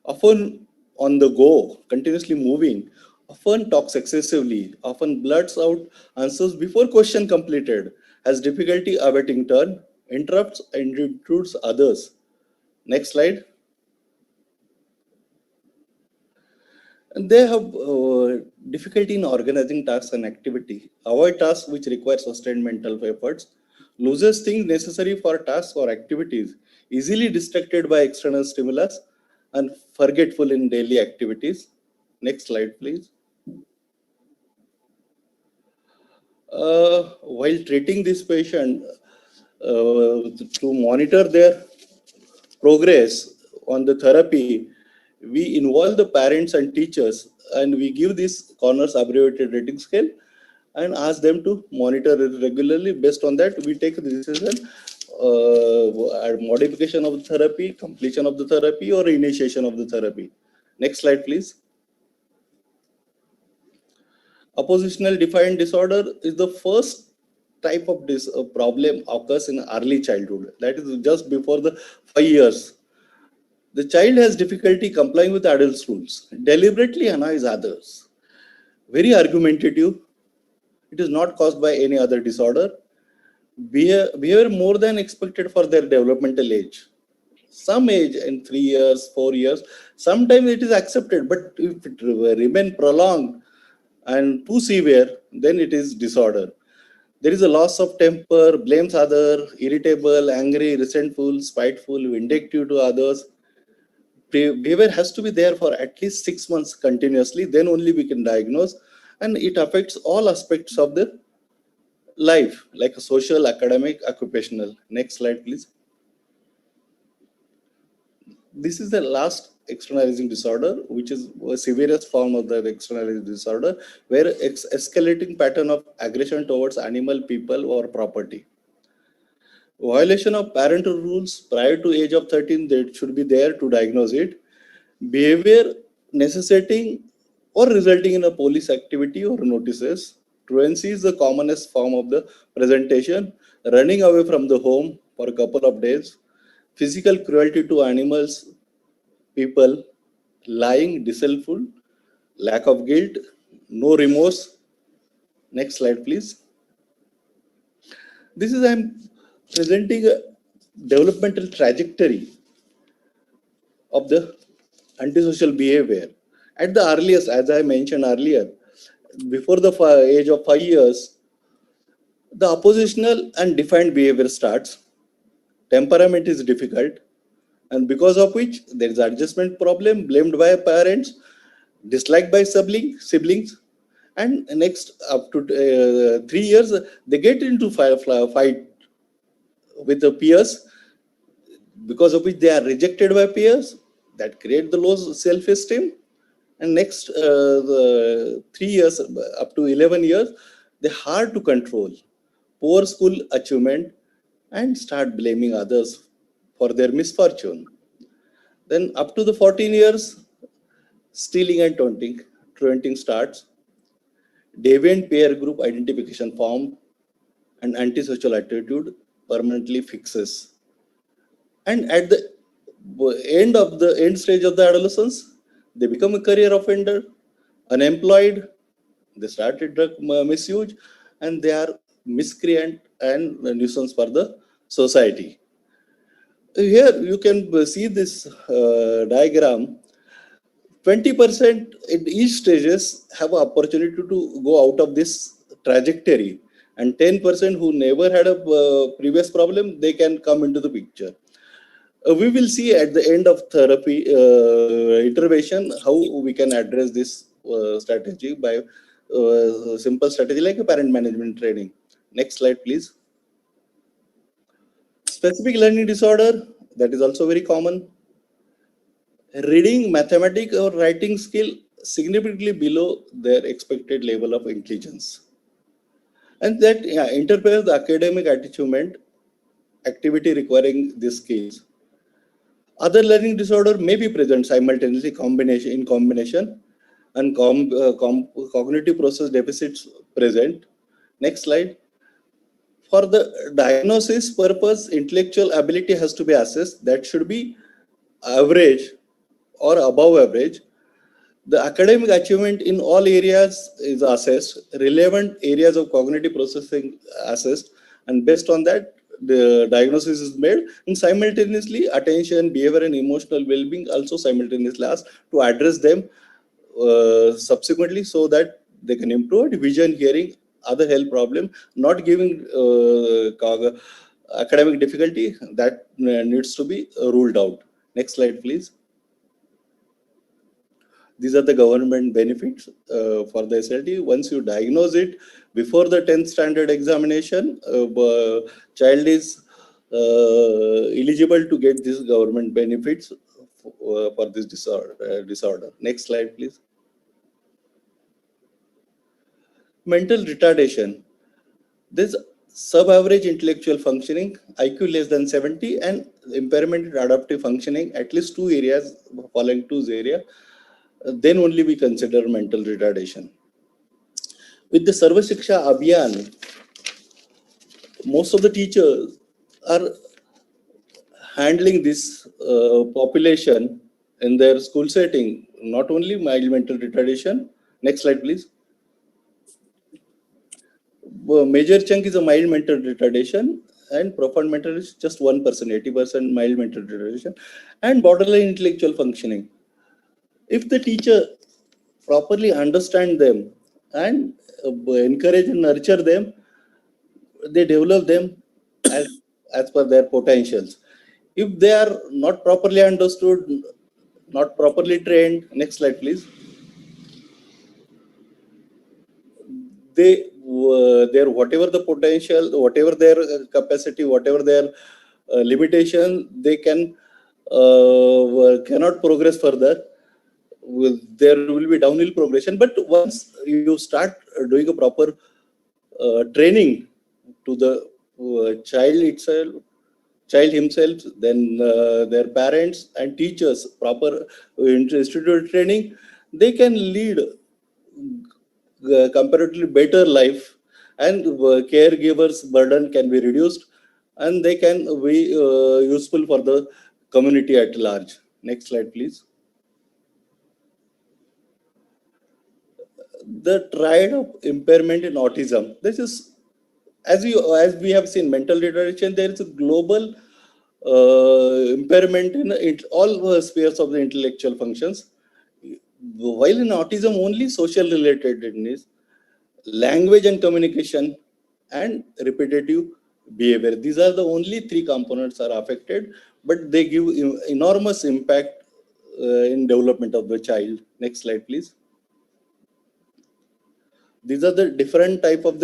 Often on the go, continuously moving, often talks excessively, often blurts out answers before question completed, has difficulty awaiting turn, interrupts and intrudes others. Next slide. And they have difficulty in organizing tasks and activity, avoid tasks which require sustained mental efforts, loses things necessary for tasks or activities, easily distracted by external stimulus, and forgetful in daily activities. Next slide, please. While treating this patient, to monitor their progress on the therapy, we involve the parents and teachers, and we give this corners abbreviated rating scale and ask them to monitor it regularly. Based on that, we take the decision, modification of the therapy, completion of the therapy, or initiation of the therapy. Next slide, please. Oppositional defiant disorder is the first type of this problem occurs in early childhood. That is just before the 5 years. The child has difficulty complying with adults' rules, deliberately annoys others, very argumentative. It is not caused by any other disorder. Behavior more than expected for their developmental age. Some age in 3 years, 4 years, sometimes it is accepted, but if it remain prolonged and too severe, then it is disorder. There is a loss of temper, blames other, irritable, angry, resentful, spiteful, vindictive to others. Behavior has to be there for at least 6 months continuously, then only we can diagnose. and it affects all aspects of the life, like social, academic, occupational. Next slide, please. This is the last externalizing disorder, which is a severest form of the externalizing disorder, where escalating pattern of aggression towards animal, people, or property. Violation of parental rules prior to age of 13, they should be there to diagnose it. Behavior necessitating or resulting in a police activity or notices. Truancy is the commonest form of the presentation. Running away from the home for a couple of days. Physical cruelty to animals, people, lying, deceitful, lack of guilt, no remorse. Next slide, please. This is I'm presenting a developmental trajectory of the antisocial behavior. At the earliest, as I mentioned earlier, before the age of 5 years, the oppositional and defined behavior starts. Temperament is difficult, and because of which there is adjustment problem blamed by parents, disliked by siblings, and next up to 3 years they get into fight with the peers, because of which they are rejected by peers, that create the low self-esteem, and next the 3 years up to 11 years they hard to control, poor school achievement, and start blaming others for their misfortune. Then up to the 14 years, stealing and taunting starts, deviant peer group identification form, and antisocial attitude permanently fixes. And at the end stage of the adolescence, they become a career offender, unemployed, they started drug misuse, and they are miscreant and a nuisance for the society. Here you can see this diagram. 20% in each stages have an opportunity to go out of this trajectory, and 10% who never had a previous problem, they can come into the picture. We will see at the end of therapy intervention how we can address this strategy by simple strategy like a parent management training. Next slide, please. Specific learning disorder, that is also very common. Reading, mathematics, or writing skill significantly below their expected level of intelligence. And that interferes the academic achievement activity requiring these skills. Other learning disorder may be present simultaneously in combination, and cognitive process deficits present. Next slide. For the diagnosis purpose, intellectual ability has to be assessed. That should be average or above average. The academic achievement in all areas is assessed, relevant areas of cognitive processing assessed, and based on that, the diagnosis is made, and simultaneously attention, behavior, and emotional well-being also simultaneously asked to address them subsequently, so that they can improve vision, hearing, other health problem, not giving academic difficulty that needs to be ruled out. Next slide, please. These are the government benefits for the SLT. Once you diagnose it before the 10th standard examination, child is eligible to get these government benefits for this disorder. Next slide, please. Mental retardation. This sub-average intellectual functioning, IQ less than 70, and impairment in adaptive functioning, at least two areas, following two areas, then only we consider mental retardation. With the Sarva Shiksha Abhiyan, most of the teachers are handling this population in their school setting, not only mild mental retardation. Next slide, please. Major chunk is a mild mental retardation, and profound mental is just 1%, 80% mild mental retardation, and borderline intellectual functioning. If the teacher properly understand them and encourage and nurture them, they develop them as per their potentials. If they are not properly understood, not properly trained, next slide, please. their whatever the potential, whatever their capacity, whatever their limitation, they cannot progress further. There will be downhill progression. But once you start doing a proper training to the child himself, then their parents and teachers, proper institutional training, they can lead comparatively better life, and caregivers burden can be reduced, and they can be useful for the community at large. Next slide, please. The triad of impairment in autism. This is, as we have seen, mental retardation. There is a global impairment in all spheres of the intellectual functions. While in autism, only social relatedness, language and communication, and repetitive behavior. These are the only three components are affected, but they give enormous impact in development of the child. Next slide, please. These are the different subtype of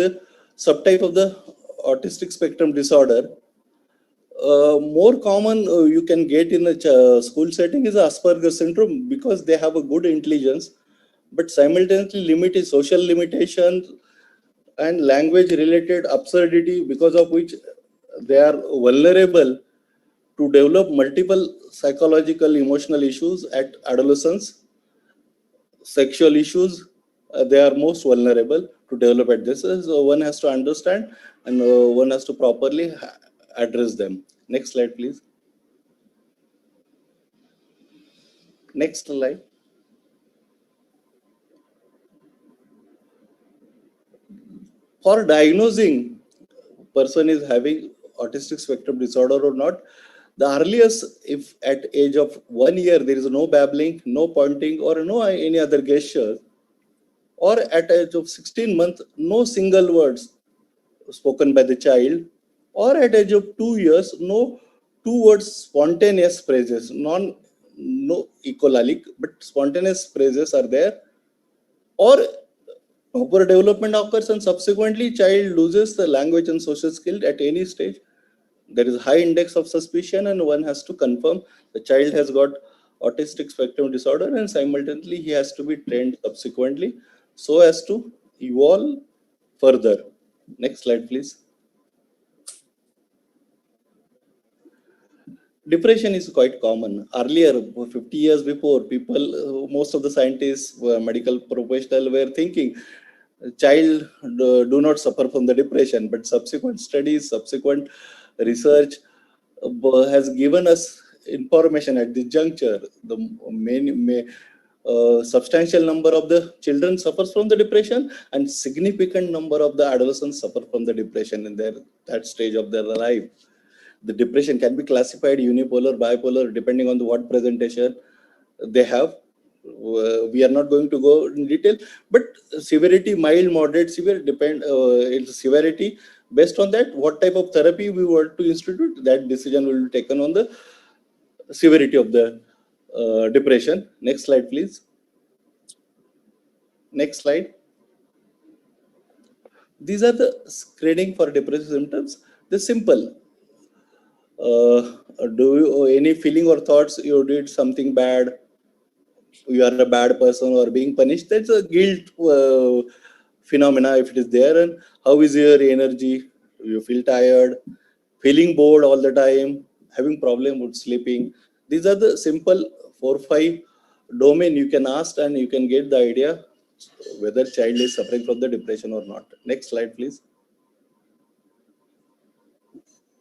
the autistic spectrum disorder. More common you can get in a school setting is Asperger's syndrome, because they have a good intelligence, but simultaneously limited social limitations and language related absurdity, because of which they are vulnerable to develop multiple psychological emotional issues at adolescence. Sexual issues, they are most vulnerable to develop at this. So one has to understand, and one has to properly address them. Next slide, please. Next slide. For diagnosing person is having autistic spectrum disorder or not, the earliest, if at age of 1 year there is no babbling, no pointing, or no any other gesture, or at age of 16 months, no single words spoken by the child, or at age of 2 years, no two words spontaneous phrases, no echolalic, but spontaneous phrases are there, or proper development occurs and subsequently child loses the language and social skill at any stage. There is high index of suspicion, and one has to confirm the child has got autistic spectrum disorder, and simultaneously he has to be trained subsequently so as to evolve further. Next slide, please. Depression is quite common. Earlier, 50 years before, most of the scientists, medical professionals were thinking child do not suffer from the depression, but subsequent studies, subsequent research has given us information at this juncture. The substantial number of the children suffers from the depression, and significant number of the adolescents suffer from the depression in that stage of their life. The depression can be classified unipolar, bipolar, depending on what presentation they have. We are not going to go in detail, but severity, mild, moderate, severe, depend its severity. Based on that, what type of therapy we want to institute, that decision will be taken on the severity of the depression. Next slide, please. Next slide. These are the screening for depressive symptoms. The simple. Do you any feeling or thoughts you did something bad, you are a bad person or being punished? That's a guilt phenomena if it is there. And how is your energy? You feel tired, feeling bored all the time, having problem with sleeping. These are the simple 4-5 domain you can ask, and you can get the idea whether child is suffering from the depression or not. Next slide, please.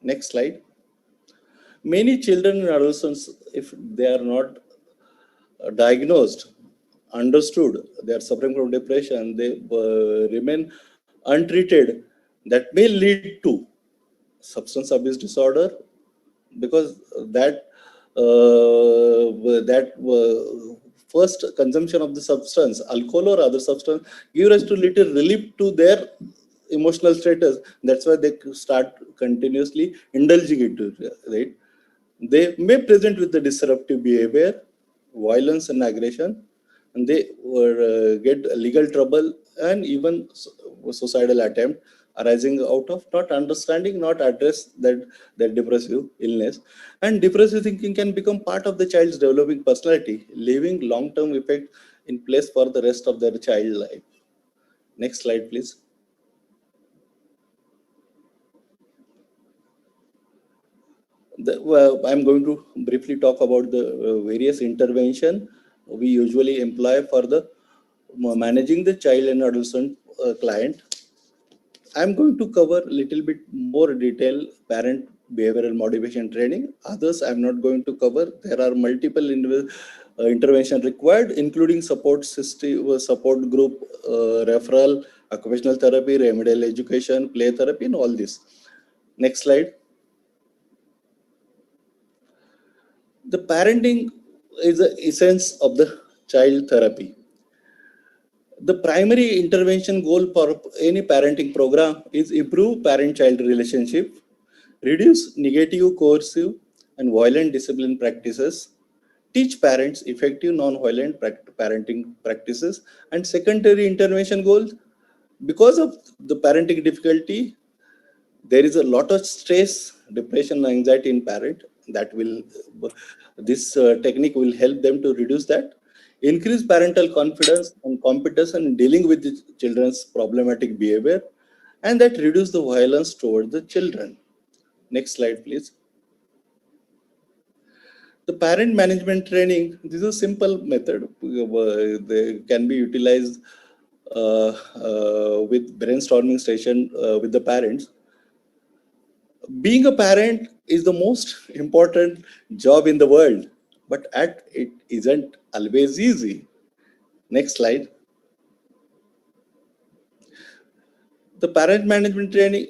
Next slide. Many children and adolescents, if they are not diagnosed, understood, they are suffering from depression, they remain untreated. That may lead to substance abuse disorder, because that first consumption of the substance, alcohol or other substance, give rise to little relief to their emotional status. That's why they start continuously indulging into it, right? They may present with the disruptive behavior, violence and aggression, and they get legal trouble and even suicidal attempt arising out of not understanding, not address that depressive illness. And depressive thinking can become part of the child's developing personality, leaving long-term effect in place for the rest of their child life. Next slide, please. I'm going to briefly talk about the various intervention we usually employ for the managing the child and adolescent client. I'm going to cover a little bit more detail parent behavioral motivation training. Others I'm not going to cover. There are multiple intervention required, including support system, support group, referral, occupational therapy, remedial education, play therapy, and all this. Next slide. The parenting is the essence of the child therapy. The primary intervention goal for any parenting program is improve parent-child relationship, reduce negative, coercive, and violent discipline practices, teach parents effective non-violent parenting practices, and secondary intervention goals. Because of the parenting difficulty, there is a lot of stress, depression, anxiety in parent. That will this technique will help them to reduce that, increase parental confidence and competence in dealing with the children's problematic behavior, and that reduce the violence toward the children. Next slide, please. The parent management training, this is a simple method. They can be utilized with brainstorming session with the parents. Being a parent is the most important job in the world, but it isn't always easy. Next slide. The parent management training,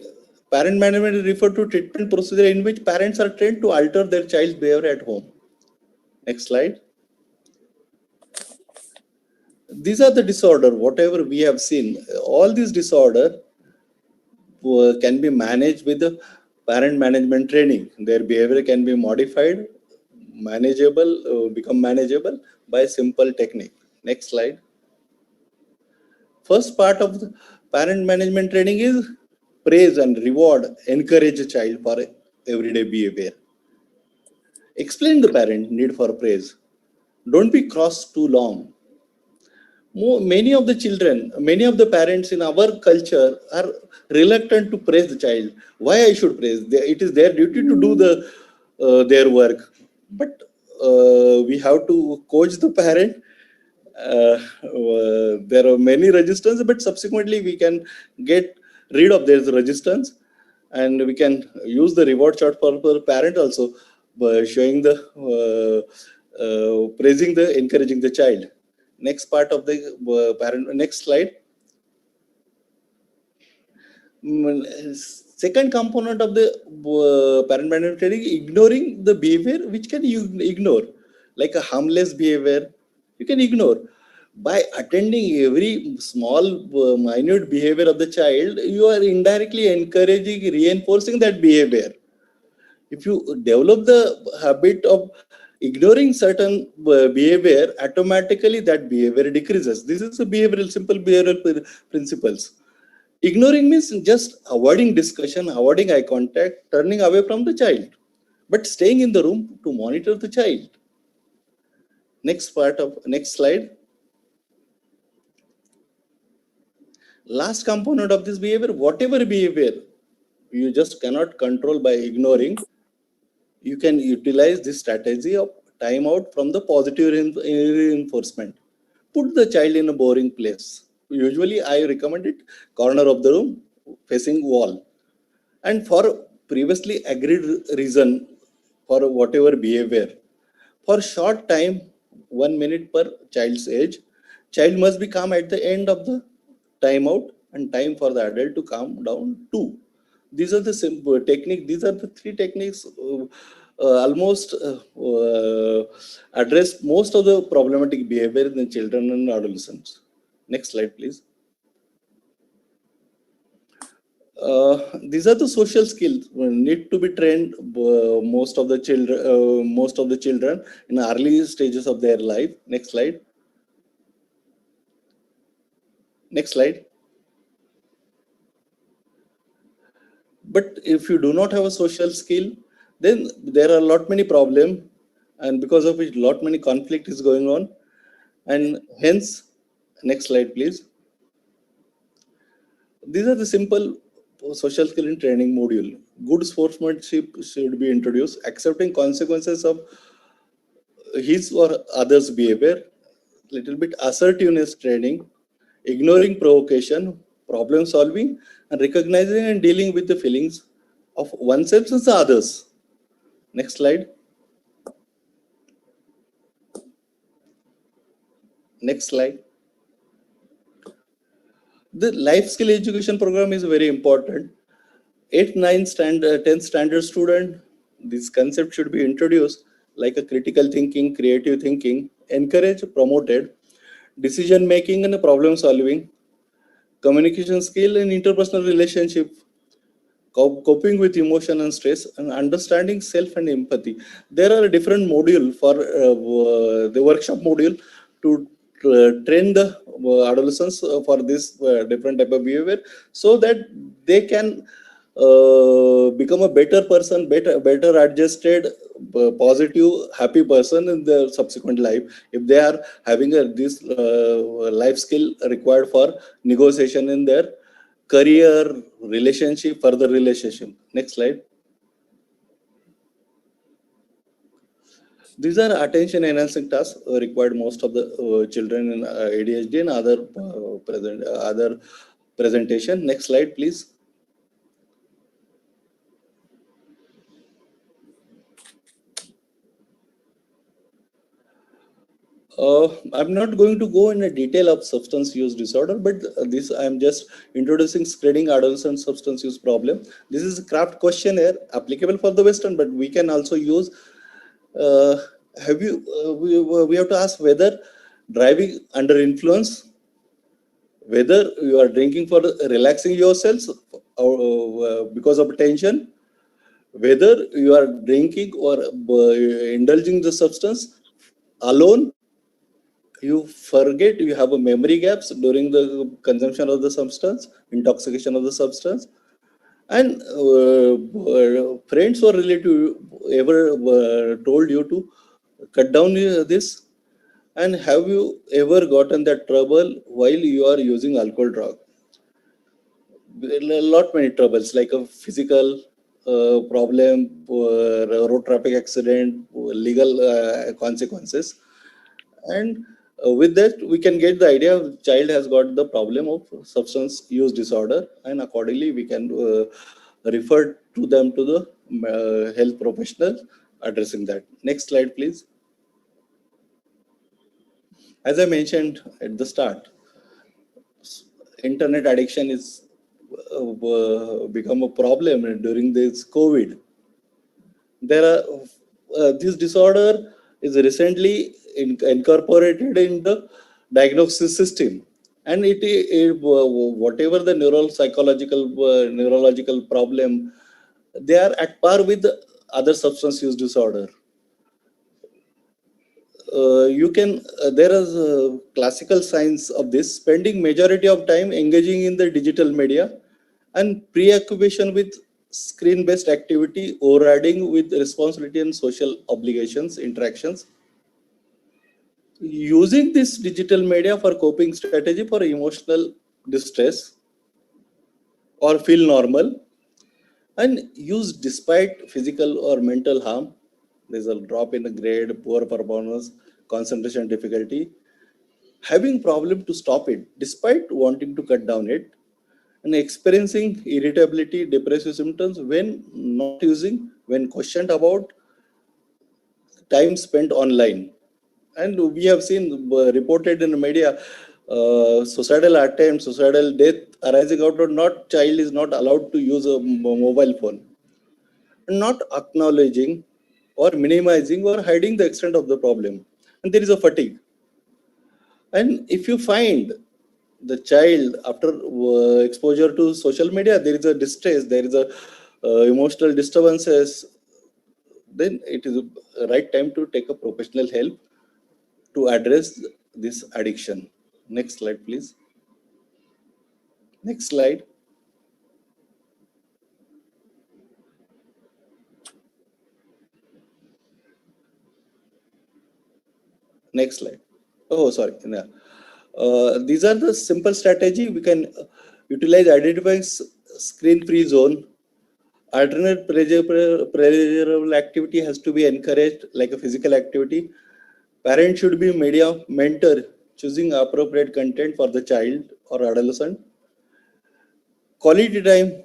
parent management is referred to treatment procedure in which parents are trained to alter their child's behavior at home. Next slide. These are the disorder, whatever we have seen, all these disorder can be managed with the parent management training. Their behavior can be modified, manageable, become manageable by simple technique. Next slide. First part of the parent management training is praise and reward, encourage a child for everyday behavior. Explain the parent need for praise. Don't be cross too long. Many of the children, many of the parents in our culture are reluctant to praise the child. Why I should praise? It is their duty to do their work. But we have to coach the parent. There are many resistance, but subsequently we can get rid of their resistance, and we can use the reward chart for the parent also, by showing the praising the encouraging the child. Next part of the parent. Next slide. Second component of the parent management training, ignoring the behavior which can you ignore, like a harmless behavior you can ignore. By attending every small minute behavior of the child, you are indirectly encouraging, reinforcing that behavior. If you develop the habit of ignoring certain behavior, automatically that behavior decreases. This is a simple behavioral principles. Ignoring means just avoiding discussion, avoiding eye contact, turning away from the child, but staying in the room to monitor the child. Next slide. Last component of this behavior, whatever behavior you just cannot control by ignoring, you can utilize this strategy of time out from the positive reinforcement. Put the child in a boring place. Usually I recommend it corner of the room facing wall. And for previously agreed reason, for whatever behavior, for short time, 1 minute per child's age, child must be calm at the end of the timeout, and time for the adult to calm down too. These are the simple technique. These are the three techniques almost address most of the problematic behavior in the children and adolescents. Next slide, please. These are the social skills need to be trained most of the children in early stages of their life. Next slide. Next slide. But if you do not have a social skill, then there are a lot many problems, and because of which lot many conflict is going on. And hence, next slide please. These are the simple social skill in training module. Good sportsmanship should be introduced, accepting consequences of his or others' behavior, little bit assertiveness training, ignoring provocation, problem solving, and recognizing and dealing with the feelings of oneself and the others. Next slide. Next slide. The life skill education program is very important. 8th, 9th, 10th standard student, this concept should be introduced like a critical thinking, creative thinking, encouraged, promoted, decision making and problem solving, communication skill and interpersonal relationship, coping with emotion and stress, and understanding self and empathy. There are different module for the workshop module to train the adolescents for this different type of behavior, so that they can become a better person, better adjusted, positive, happy person in their subsequent life, if they are having this life skill required for negotiation in their career, relationship, further relationship. Next slide. These are attention enhancing tasks required most of the children in ADHD and other presentation. Next slide, please. I'm not going to go in a detail of substance use disorder, but this I'm just introducing screening adolescent substance use problem. This is a craft questionnaire applicable for the Western, but we can also use. We have to ask whether driving under influence, whether you are drinking for relaxing yourselves or because of tension, whether you are drinking or indulging the substance alone, you forget, you have a memory gaps during the consumption of the substance, intoxication of the substance, and friends or relative ever told you to cut down this, and have you ever gotten that trouble while you are using alcohol drug? A lot many troubles like a physical problem, road traffic accident, legal consequences. And with that, we can get the idea of child has got the problem of substance use disorder, and accordingly we can refer to them to the health professional addressing that. Next slide, please. As I mentioned at the start, internet addiction is become a problem during this COVID. There are this disorder is recently incorporated in the diagnosis system, and whatever the neurological problem, they are at par with other substance use disorder. You can there is classical signs of this: spending majority of time engaging in the digital media and preoccupation with screen based activity, overriding with responsibility and social obligations, interactions, using this digital media for coping strategy for emotional distress or feel normal, and use despite physical or mental harm. There's a drop in the grade, poor performance, concentration difficulty, having problem to stop it despite wanting to cut down it, and experiencing irritability, depressive symptoms when not using, when questioned about time spent online. And we have seen reported in the media suicidal attempts, suicidal death arising out of not child is not allowed to use a mobile phone, not acknowledging or minimizing or hiding the extent of the problem. And there is a fatigue. And if you find the child after exposure to social media, there is a distress, there is a emotional disturbances, then it is a right time to take a professional help to address this addiction. Next slide, please. Next slide. Next slide. Oh, sorry. Yeah. These are the simple strategy we can utilize. Identifying screen-free zone. Alternate pleasurable activity has to be encouraged, like a physical activity. Parent should be media mentor, choosing appropriate content for the child or adolescent. Quality time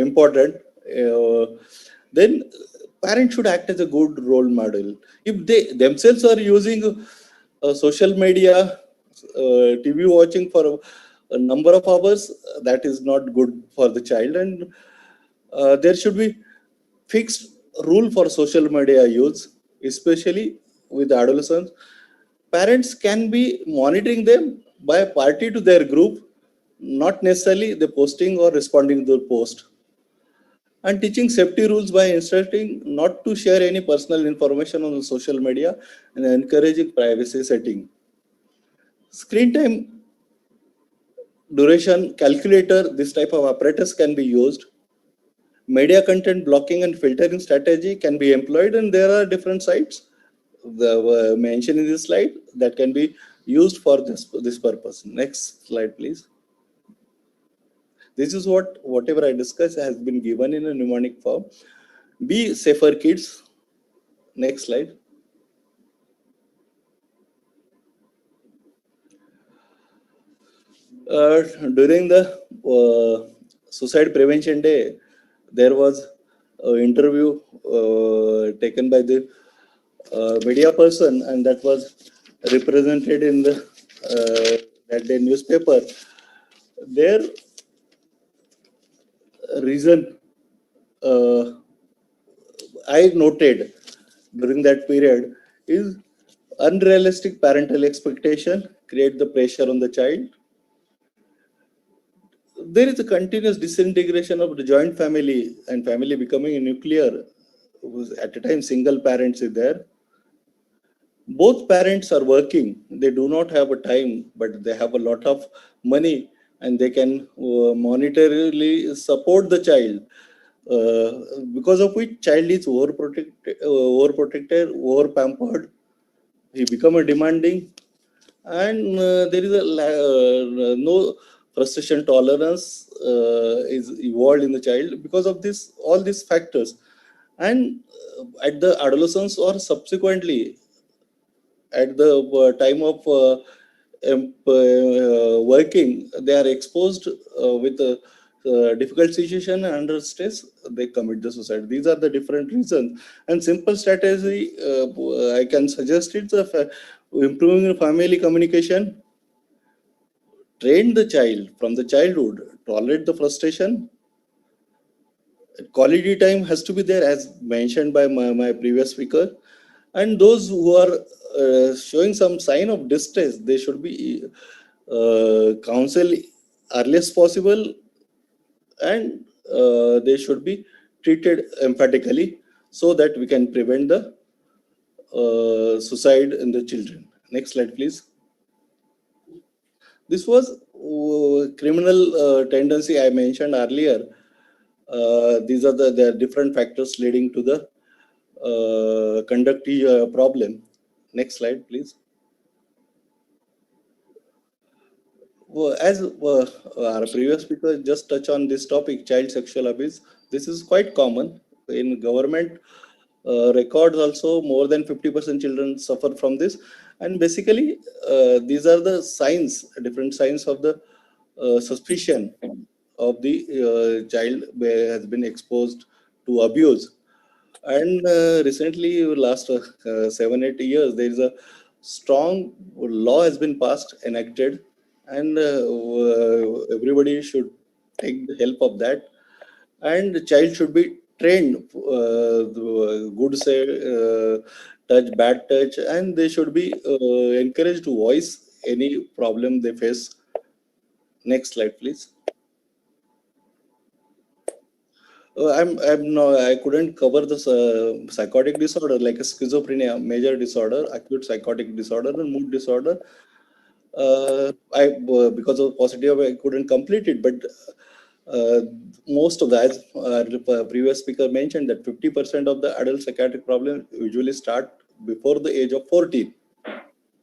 important. Then parents should act as a good role model. If they themselves are using social media, TV watching for a number of hours, that is not good for the child. And there should be fixed rule for social media use, especially with adolescents. Parents can be monitoring them by party to their group, not necessarily the posting or responding to the post. And teaching safety rules by instructing not to share any personal information on the social media and encouraging privacy setting. Screen time duration calculator, this type of apparatus can be used. Media content blocking and filtering strategy can be employed, and there are different sites mentioned in this slide that can be used for this purpose. Next slide, please. This is whatever I discussed has been given in a mnemonic form. Be safer, kids. Next slide. During the Suicide Prevention Day, there was an interview taken by the media person, and that was represented in the that day newspaper. Their reason I noted during that period is unrealistic parental expectation create the pressure on the child. There is a continuous disintegration of the joint family and family becoming a nuclear. At a time, single parents is there. Both parents are working. They do not have a time, but they have a lot of money and they can monetarily support the child. Because of which child is overprotected, over pampered. He become a demanding, and there is a no frustration tolerance is evolved in the child because of this all these factors. And at the adolescence or subsequently at the time of working, they are exposed with a difficult situation and under stress, they commit the suicide. These are the different reasons. And simple strategy I can suggest it's improving family communication. Train the child from the childhood, tolerate the frustration. Quality time has to be there, as mentioned by my previous speaker. And those who are showing some sign of distress, they should be counseled early as possible, and they should be treated empathically so that we can prevent the suicide in the children. Next slide, please. This was criminal tendency I mentioned earlier. These are the different factors leading to the conductive problem. Next slide, please. Well, as our previous speaker just touched on this topic, child sexual abuse. This is quite common in government records. Also, more than 50% children suffer from this, and basically, these are the signs, different signs of the suspicion of the child has been exposed to abuse. And recently, last 7-8 years, there is a strong law has been passed, enacted, and everybody should take the help of that. And the child should be trained, good say, touch, bad touch, and they should be encouraged to voice any problem they face. Next slide, please. I'm no, I couldn't cover this psychotic disorder like a schizophrenia, major disorder, acute psychotic disorder, and mood disorder. Because of positive, I couldn't complete it, but most of the, as our previous speaker mentioned, that 50% of the adult psychiatric problems usually start before the age of 14.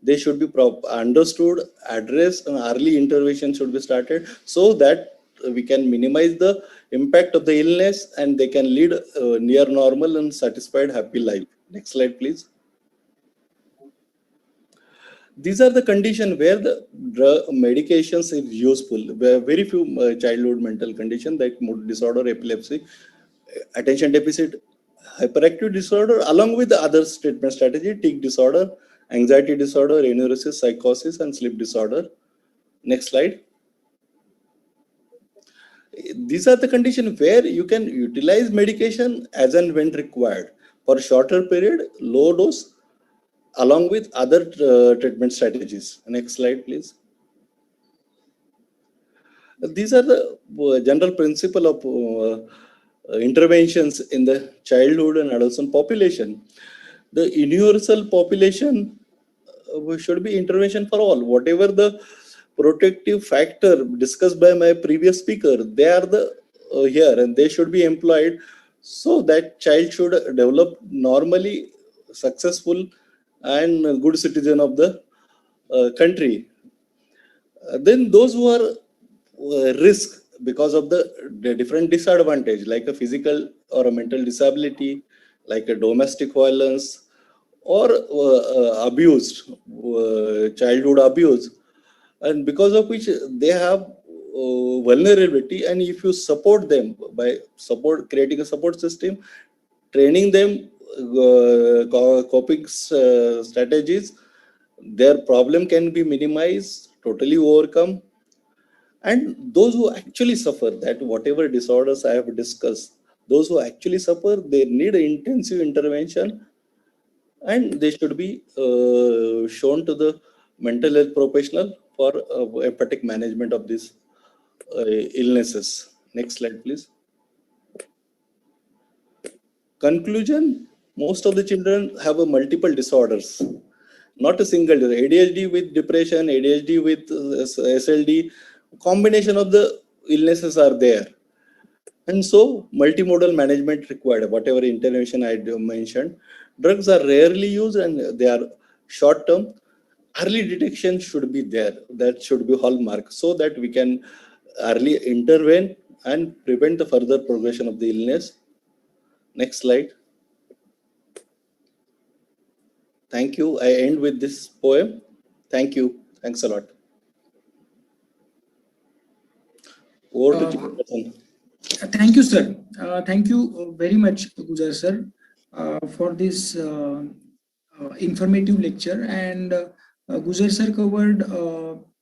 They should be understood, addressed, and early intervention should be started so that we can minimize the impact of the illness and they can lead a near normal and satisfied, happy life. Next slide, please. These are the conditions where the medications is useful. There are very few childhood mental conditions like mood disorder, epilepsy, attention deficit hyperactive disorder, along with the other treatment strategy, tic disorder, anxiety disorder, neurosis, psychosis, and sleep disorder. Next slide. These are the conditions where you can utilize medication as and when required for shorter period, low dose, along with other treatment strategies. Next slide, please. These are the general principle of interventions in the childhood and adolescent population. The universal population should be intervention for all. Whatever the protective factor discussed by my previous speaker, they are the here and they should be employed so that child should develop normally, successful, and good citizen of the country. Then those who are risk because of the different disadvantage, like a physical or a mental disability, like a domestic violence, or abused, childhood abuse, and because of which they have vulnerability. And if you support them by creating a support system, training them coping strategies, their problem can be minimized, totally overcome. And those who actually suffer, that whatever disorders I have discussed, those who actually suffer, they need intensive intervention, and they should be shown to the mental health professional for empathic management of these illnesses. Next slide, please. Conclusion: most of the children have a multiple disorders, not a single ADHD with depression, ADHD with SLD. Combination of the illnesses are there, and so multimodal management required. Whatever intervention I mentioned, drugs are rarely used and they are short term. Early detection should be there. That should be hallmark, so that we can early intervene and prevent the further progression of the illness. Next slide. Thank you. I end with this poem. Thank you. Thanks a lot. Over to Chairperson. Thank you, sir. Thank you very much, Gujar sir, for this informative lecture. And Gujar sir covered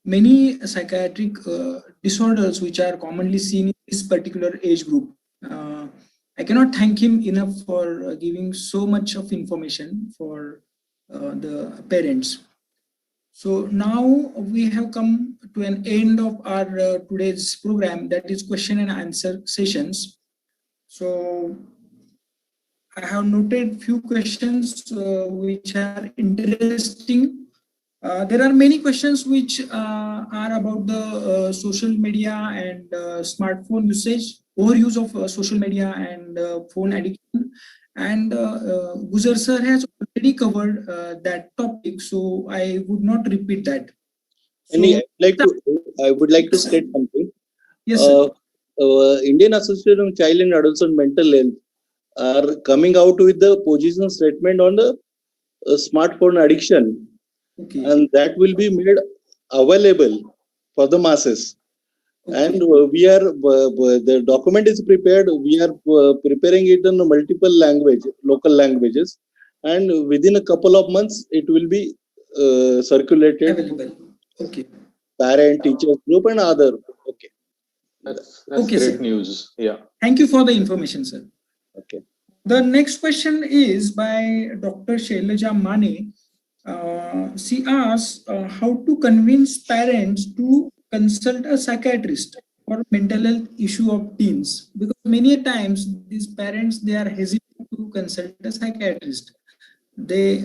many psychiatric disorders which are commonly seen in this particular age group. I cannot thank him enough for giving so much of information for the parents. So now we have come to an end of our today's program, that is question and answer sessions. So I have noted few questions which are interesting. There are many questions which are about the social media and smartphone usage, overuse of social media and phone addiction. And Gujar sir has already covered that topic, so I would not repeat that. So, I would like to state something. Yes, sir. Indian Association of Child and Adolescent Mental Health are coming out with the position statement on the smartphone addiction, and that will be made available for the masses. And we are the document is prepared. We are preparing it in multiple local languages, and within a couple of months it will be circulated. Available. Okay. Parent, teachers group, and other. Okay. That's great sir. News. Yeah. Thank you for the information, sir. Okay. The next question is by Dr. Shailaja Mane. She asks how to convince parents to consult a psychiatrist for mental health issue of teens, because many times these parents, they are hesitant to consult a psychiatrist. they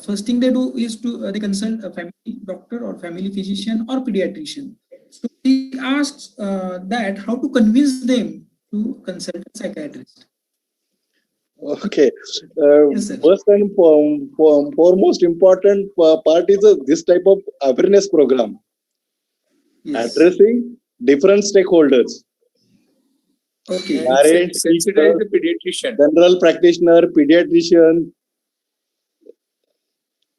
first thing they do is to they consult a family doctor or family physician or pediatrician. So he asks that how to convince them to consult a psychiatrist. Okay. Yes, sir. First and foremost important part is this type of awareness program, Yes. addressing different stakeholders, Okay. And parents, sensitize teachers, the pediatrician. general practitioner, pediatrician.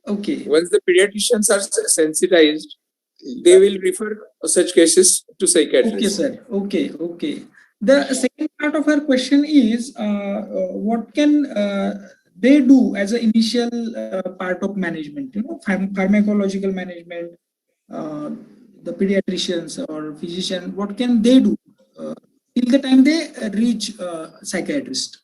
Okay. Once the pediatricians are sensitized, they will refer such cases to Okay, psychiatrists. sir. Okay. Okay. The second part of our question is what can they do as an initial part of management? You know, pharmacological management, uh, the pediatricians or physician. What can they do till the time they reach psychiatrist?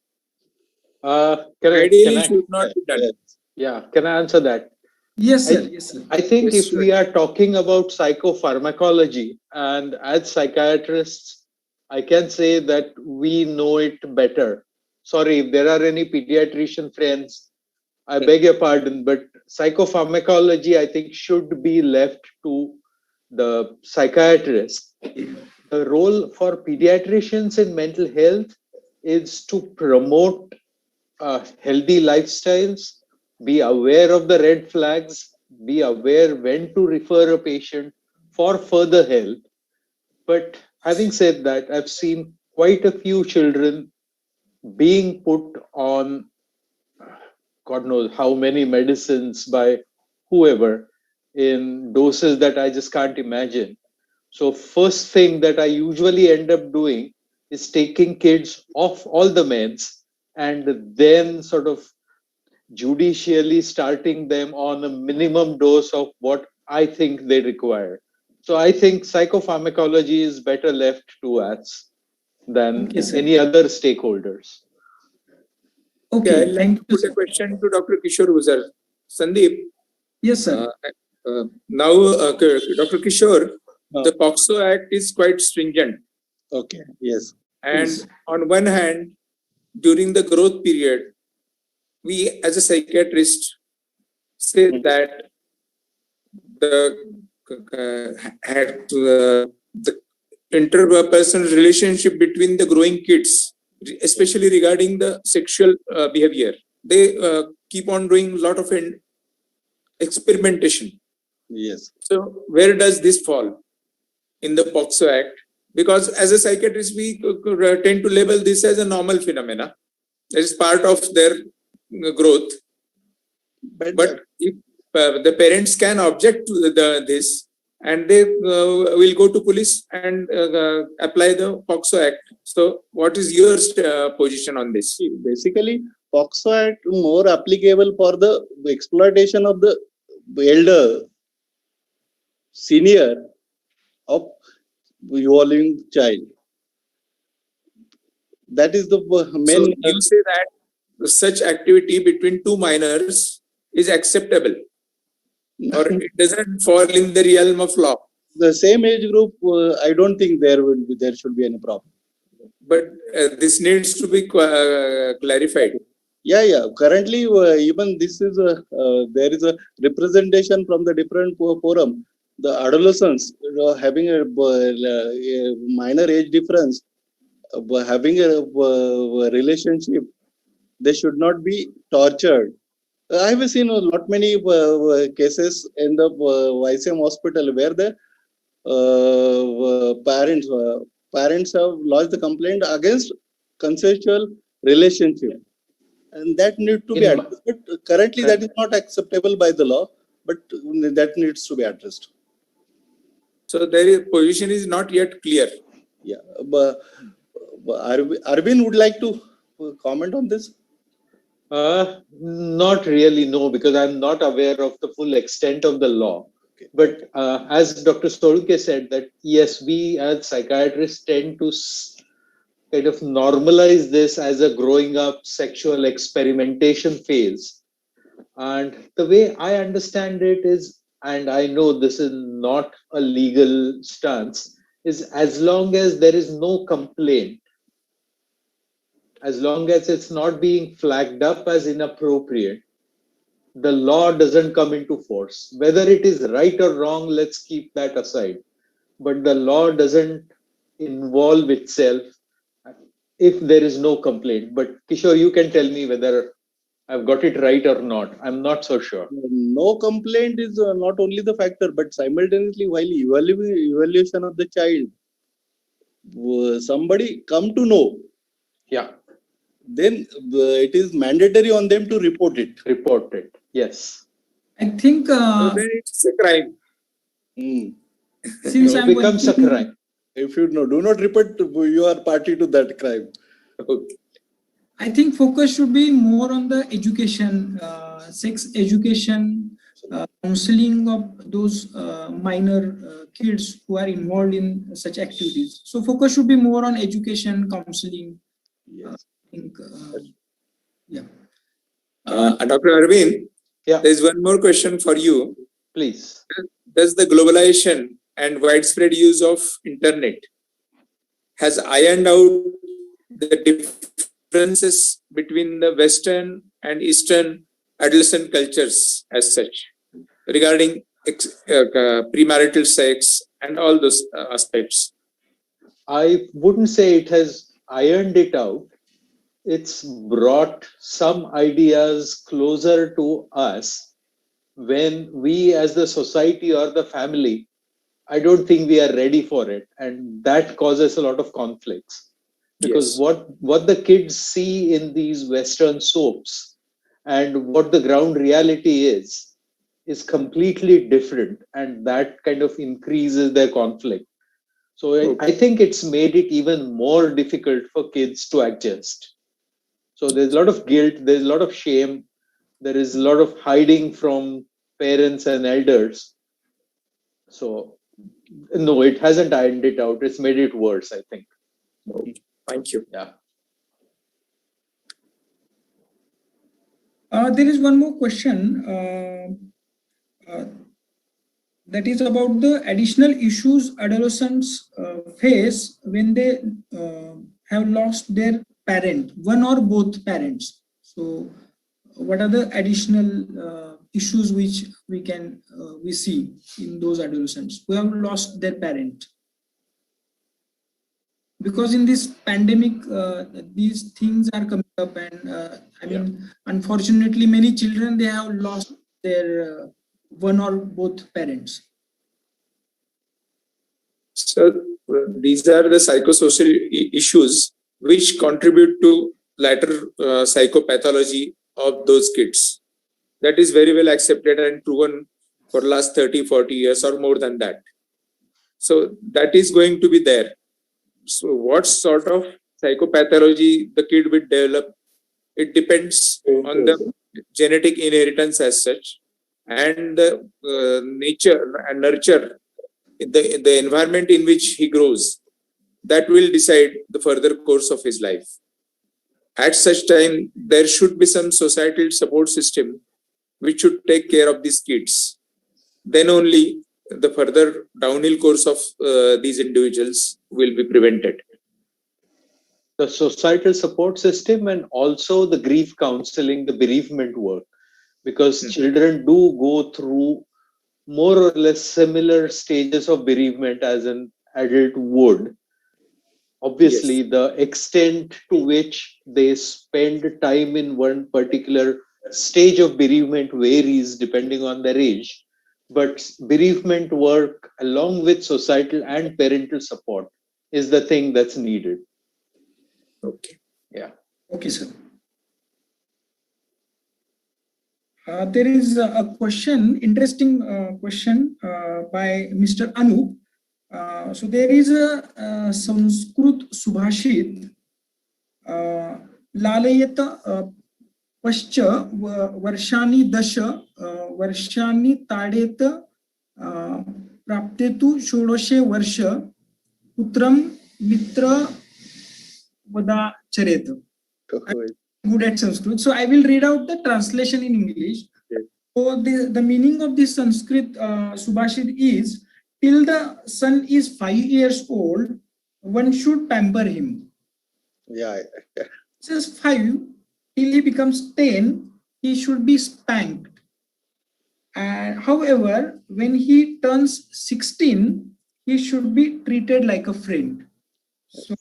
Ideally, Can I? should not be done. Yeah, can I answer that? Yes, sir. Yes, sir. I think Yes, if we are talking about psychopharmacology, and as psychiatrists, I can say that we know it better. Sorry, if there are any pediatrician friends, I beg your pardon, but psychopharmacology, I think, should be left to the psychiatrist. The role for pediatricians in mental health is to promote healthy lifestyles, be aware of the red flags, be aware when to refer a patient for further help. But having said that, I've seen quite a few children being put on God knows how many medicines by whoever in doses that I just can't imagine. So, first thing that I usually end up doing is taking kids off all the meds and then sort of judicially starting them on a minimum dose of what I think they require. So, I think psychopharmacology is better left to us than Okay, sir. any other stakeholders. Okay. I'd like Thank to you, put a sir. question to Dr. Kishore Guzar. Sandeep, Yes, sir. now Dr. Kishore, the POXO Act is quite stringent. Okay. Yes. And Yes. on one hand, during the growth period, we as a psychiatrist say that the interpersonal relationship between the growing kids, especially regarding the sexual behavior, they keep on doing a lot of experimentation. Yes. So where does this fall in the POXO Act? Because as a psychiatrist, we tend to label this as a normal phenomena. It is part of their growth. But if the parents can object to this, and they will go to police and apply the POXO Act. So what is your position on this? Basically, POXO Act more applicable for the exploitation of the elder, senior of evolving child. That is the main. So you say that such activity between two minors is acceptable, or it doesn't fall in the realm of law. The same age group, I don't think there should be any problem. But this needs to be clarified. Yeah. Currently, even this is there is a representation from the different forum. The adolescents having a minor age difference, having a relationship, they should not be tortured. I have seen a lot many cases in the YCM hospital where the parents have lodged the complaint against consensual relationship, and that needs to be addressed. But currently, that is not acceptable by the law, but that needs to be addressed. So their position is not yet clear. Yeah, but Arvind would like to comment on this. Not really, no, because I'm not aware of the full extent of the law. Okay. But as Dr. Soluke said, that yes, we as psychiatrists tend to kind of normalize this as a growing up sexual experimentation phase. And the way I understand it is, and I know this is not a legal stance, is as long as there is no complaint, as long as it's not being flagged up as inappropriate, the law doesn't come into force. Whether it is right or wrong, let's keep that aside. But the law doesn't involve itself if there is no complaint. But Kishore, you can tell me whether I've got it right or not. I'm not so sure. No complaint is not only the factor, but simultaneously while evaluation of the child, somebody come to know, Yeah, then it is mandatory on them to report it. report it. Yes. I think So then it's a crime. since It I'm becomes a working, crime. If you do not report, you are party to that crime. Okay. I think focus should be more on the education, sex education, counseling of those minor kids who are involved in such activities. So focus should be more on education, counseling. Yes. I think, yeah. Dr. Arvind, Yeah, there's one more question for you. please. Does the globalization and widespread use of internet has ironed out the differences between the Western and Eastern adolescent cultures as such regarding premarital sex and all those aspects? I wouldn't say it has ironed it out. It's brought some ideas closer to us when we, as the society or the family, I don't think we are ready for it. And that causes a lot of conflicts. Because Yes. what the kids see in these Western soaps and what the ground reality is completely different. And that kind of increases their conflict. So I think it's made it even more difficult for kids to adjust. So there's a lot of guilt, there's a lot of shame, there is a lot of hiding from parents and elders. So no, it hasn't ironed it out. It's made it worse, I think. Thank you. Yeah. There is one more question that is about the additional issues adolescents face when they have lost their parent, one or both parents. So, what are the additional issues which we see in those adolescents who have lost their parent? Because in this pandemic, these things are coming up, and I mean, unfortunately, many children they have lost their one or both parents. So these are the psychosocial issues which contribute to later psychopathology of those kids. That is very well accepted and proven for last 30, 40 years or more than that. So that is going to be there. So what sort of psychopathology the kid will develop, it depends on the genetic inheritance as such and the nature and nurture in the environment in which he grows. That will decide the further course of his life. At such time, there should be some societal support system which should take care of these kids. Then only the further downhill course of these individuals will be prevented. The societal support system and also the grief counseling, the bereavement work, because children do go through more or less similar stages of bereavement as an adult would. Obviously, the extent to which they spend time in one particular stage of bereavement varies depending on their age. But bereavement work, along with societal and parental support, is the thing that's needed. Okay. Yeah. Okay, sir. There is a question, interesting question by Mr. Anup. So there is a Sanskrit Subhashit Lalayata Pascha Varshani Dasha Varshani Tadeta Praptetu Shodoshe Varsha Putram Mitra Vada Chareta. Good at Sanskrit. So I will read out the translation in English. Yes. So the meaning of this Sanskrit Subhashit is, till the son is 5 years old, one should pamper him. Yeah. Since 5, till he becomes 10, he should be spanked. And however, when he turns 16, he should be treated like a friend. So,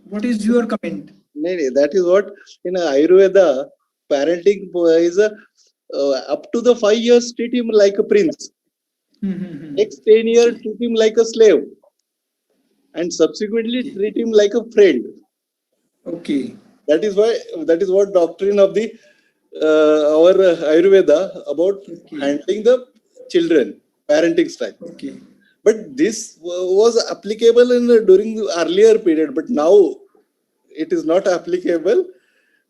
what is your comment? That is what in Ayurveda, parenting is up to the 5 years treat him like a prince. Next 10 years treat him like a slave, and subsequently treat him like a friend. Okay. That is what doctrine of the our Ayurveda about handling the children, parenting style. Okay. But this was applicable in during the earlier period, but now it is not applicable.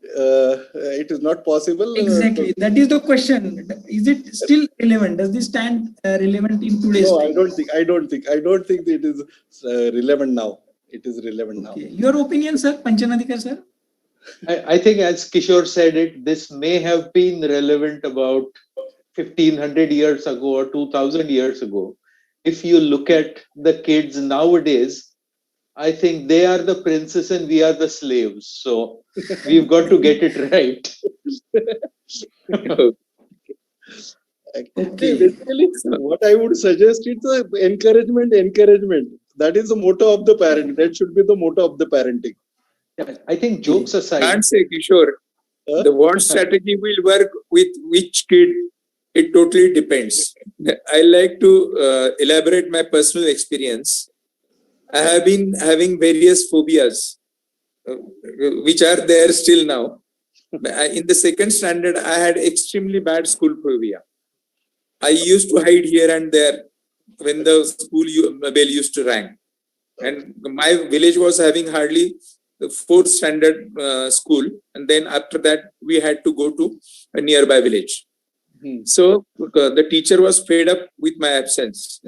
It is not possible. Exactly. That is the question. Is it still relevant? Does this stand relevant in today's No, time? I don't think it is relevant now. It is relevant now. Your opinion, sir, Panchanadikar, sir? I think, as Kishore said it, this may have been relevant about 1500 years ago or 2000 years ago. If you look at the kids nowadays, I think they are the princes and we are the slaves. So we've got to get it right. Basically, what I would suggest is encouragement. That is the motto of the parent. That should be the motto of the parenting. I think, jokes aside, Can't say, Kishore, the what strategy will work with which kid, it totally depends. I like to elaborate my personal experience. I have been having various phobias, which are there still now. In the second standard, I had extremely bad school phobia. I used to hide here and there when the school bell used to ring. And my village was having hardly the fourth standard school. And then after that, we had to go to a nearby village. So the teacher was fed up with my absence.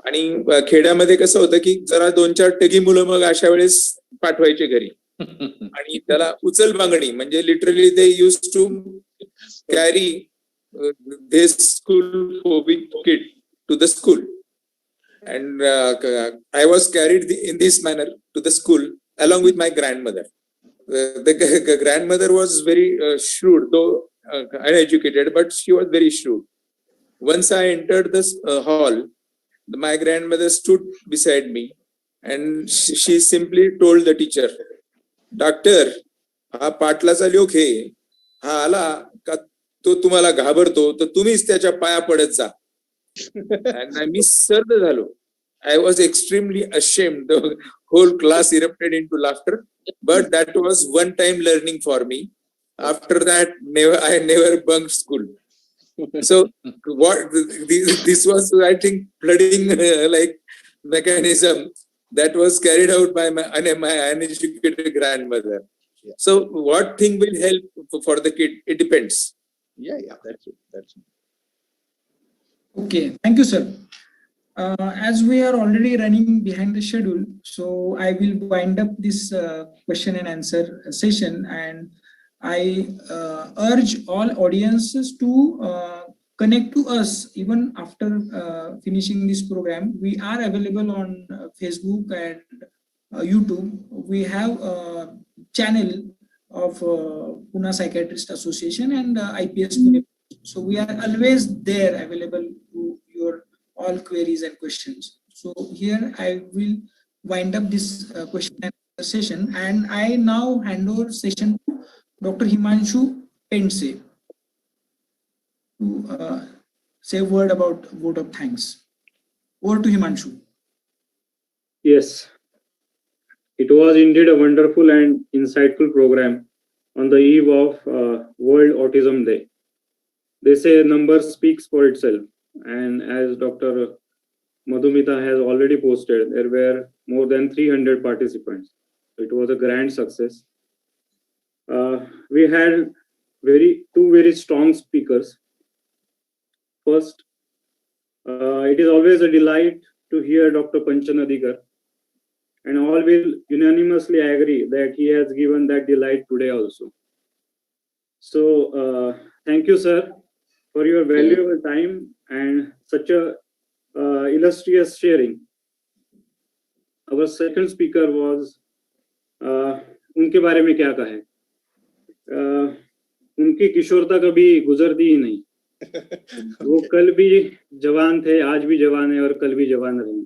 आणि खेड्यामध्ये कसं होतं की जरा 2-4 टगी मुलं मग अशा वेळेस पाठवायचे घरी आणि त्याला उचल बांगडी म्हणजे literally they use to carry this school phobic kid to the school, and I was carried in this manner to the school along with my grandmother. The grandmother was very shrewd, though uneducated, but she was very shrewd. Once I entered this hall, my grandmother stood beside me and she simply told the teacher, "Doctor, हा पाटलाचा लोक आहे, हा आला का तो तुम्हाला घाबरतो तर तुम्हीच त्याच्या पाया पडत जा." आणि मी सर्द झालो. I was extremely ashamed. The whole class erupted into laughter, but that was one-time learning for me. After that, I never bunked school. So what this was, I think, flooding like mechanism that was carried out by my uneducated grandmother. So what thing will help for the kid? It depends. Yeah, that's it. Okay, thank you, sir. As we are already running behind the schedule, so I will wind up this question and answer session, and I urge all audiences to connect to us even after finishing this program. We are available on Facebook and YouTube. We have a channel of Pune Psychiatrist Association and IPS Pune. So we are always there available to your all queries and questions. So here I will wind up this question and answer session, and I now hand over session to Dr. Himanshu Pense to say a word about vote of thanks. Over to Himanshu. Yes, it was indeed a wonderful and insightful program on the eve of World Autism Day. They say a number speaks for itself, and as Dr. Madhumita has already posted, there were more than 300 participants. It was a grand success. We had two very strong speakers. First, it is always a delight to hear Dr. Panchanadikar, and all will unanimously agree that he has given that delight today also. So thank you, sir, for your valuable time and such a illustrious sharing. Our second speaker was उनके बारे में क्या कहें, उनकी किशोरता कभी गुजरती ही नहीं. वो कल भी जवान थे, आज भी जवान है और कल भी जवान रहेंगे.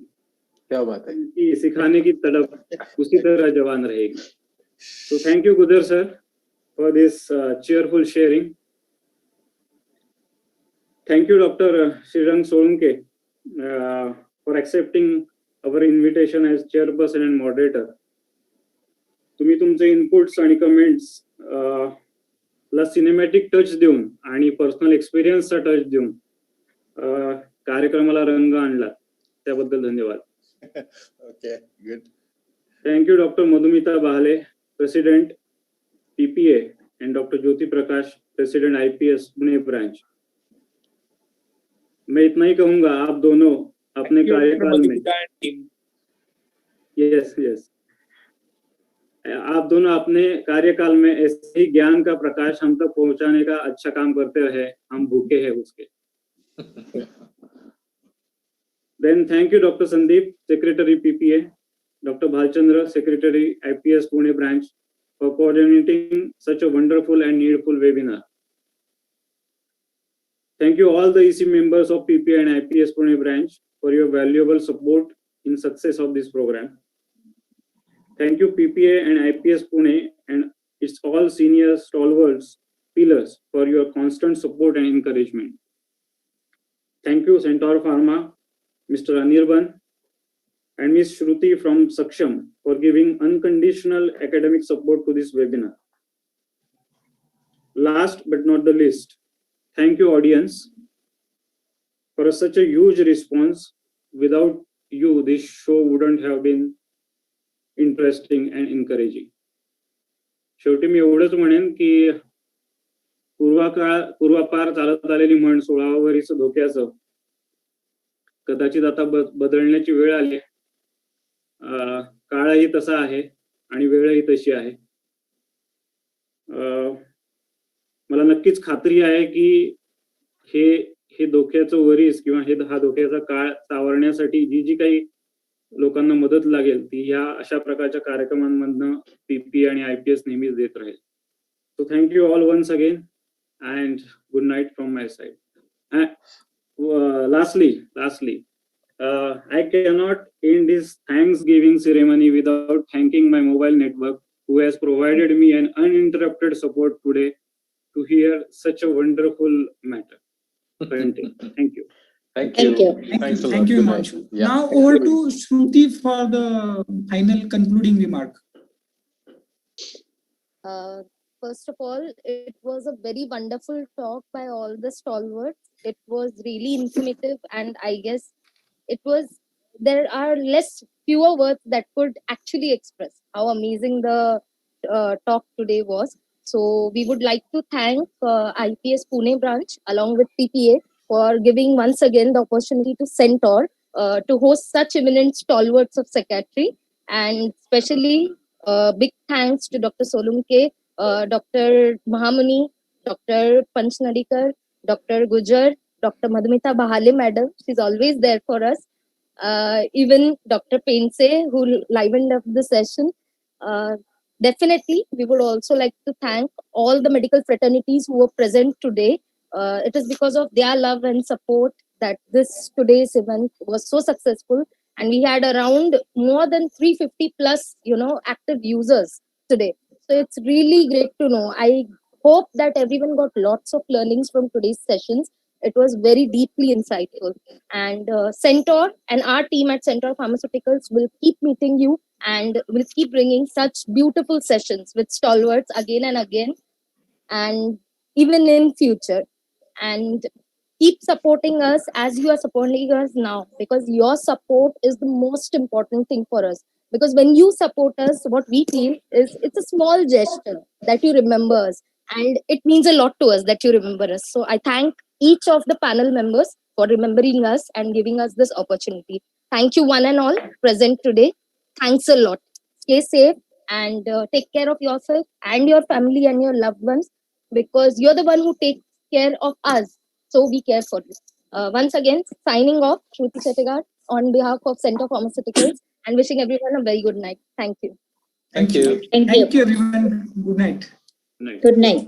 क्या बात है. कि सिखाने की तड़प उसी तरह जवान रहेगी. So thank you, Guder sir, for this cheerful sharing. Thank you, Dr. Srirang Solunke, for accepting our invitation as chairperson and moderator. तुम्ही तुमचे इनपुट्स आणि कमेंट्स ला सिनेमॅटिक टच देऊन आणि पर्सनल एक्सपिरियन्सचा टच देऊन कार्यक्रमाला रंग आणला, त्याबद्दल धन्यवाद. Okay, good. Thank you, Dr. Madhumita Bahale, President PPA, and Dr. Jyoti Prakash, President IPS Pune branch. मैं इतना ही कहूंगा, आप दोनों अपने कार्यकाल में आप दोनों अपने कार्यकाल में ऐसे ही ज्ञान का प्रकाश हम तक पहुंचाने का अच्छा काम करते रहे. हम भूखे हैं उसके. Then thank you, Dr. Sandeep, Secretary PPA, Dr. Bhalchandra, Secretary IPS Pune branch, for coordinating such a wonderful and needful webinar. Thank you all the EC members of PPA and IPS Pune branch for your valuable support in success of this program. Thank you PPA and IPS Pune and its all senior stalwarts, pillars for your constant support and encouragement. Thank you Centaur Pharma, Mr. Anirban and Ms. Shruti from Saksham for giving unconditional academic support to this webinar. Last but not the least, thank you audience for such a huge response. Without you, this show wouldn't have been interesting and encouraging. शेवटी मी एवढंच म्हणेन की पूर्वापार चालत आलेली म्हण 16 वरीचं धोक्याचं कदाचित आता बदलण्याची वेळ आली. काळही तसा आहे आणि वेळही तशी आहे. मला नक्कीच खात्री आहे की हे धोक्याचं वरीस किंवा हा धोक्याचा काळ सावरण्यासाठी जी काही लोकांना मदत लागेल ती ह्या अशा प्रकारच्या कार्यक्रमांमधनं पीपी आणि आयपीएस नेहमीच देत राहील. So thank you all once again and good night from my side. Lastly, I cannot end this Thanksgiving ceremony without thanking my mobile network who has provided me an uninterrupted support today to hear such a wonderful matter. Thank you. Thank you. Thanks a lot. Thank you, Himanshu. Now over to Shruti for the final concluding remark. First of all, it was a very wonderful talk by all the stalwarts. It was really informative, and I guess there are fewer words that could actually express how amazing the talk today was. So we would like to thank IPS Pune branch along with PPA for giving once again the opportunity to Centaur to host such eminent stalwarts of psychiatry, and especially big thanks to Dr. Solunke, Dr. Mahamuni, Dr. Panchnadikar, Dr. Gujar, Dr. Madhumita Bahale madam, she's always there for us. Even Dr. Pense, who livened up the session. Definitely, we would also like to thank all the medical fraternities who were present today. It is because of their love and support that today's event was so successful, and we had around more than 350 plus, active users today. So it's really great to know. I hope that everyone got lots of learnings from today's sessions. It was very deeply insightful. And Centaur and our team at Centaur Pharmaceuticals will keep meeting you and will keep bringing such beautiful sessions with stalwarts again and again, and even in future. And keep supporting us as you are supporting us now, because your support is the most important thing for us. Because when you support us, what we feel is it's a small gesture that you remember us, and it means a lot to us that you remember us. So I thank each of the panel members for remembering us and giving us this opportunity. Thank you one and all present today. Thanks a lot. Stay safe and take care of yourself and your family and your loved ones, because you're the one who takes care of us. So we care for you. Once again, signing off, Shruti Chettigar on behalf of Centaur Pharmaceuticals, and wishing everyone a very good night. Thank you. Thank you. Thank you, everyone. Good night. Good night.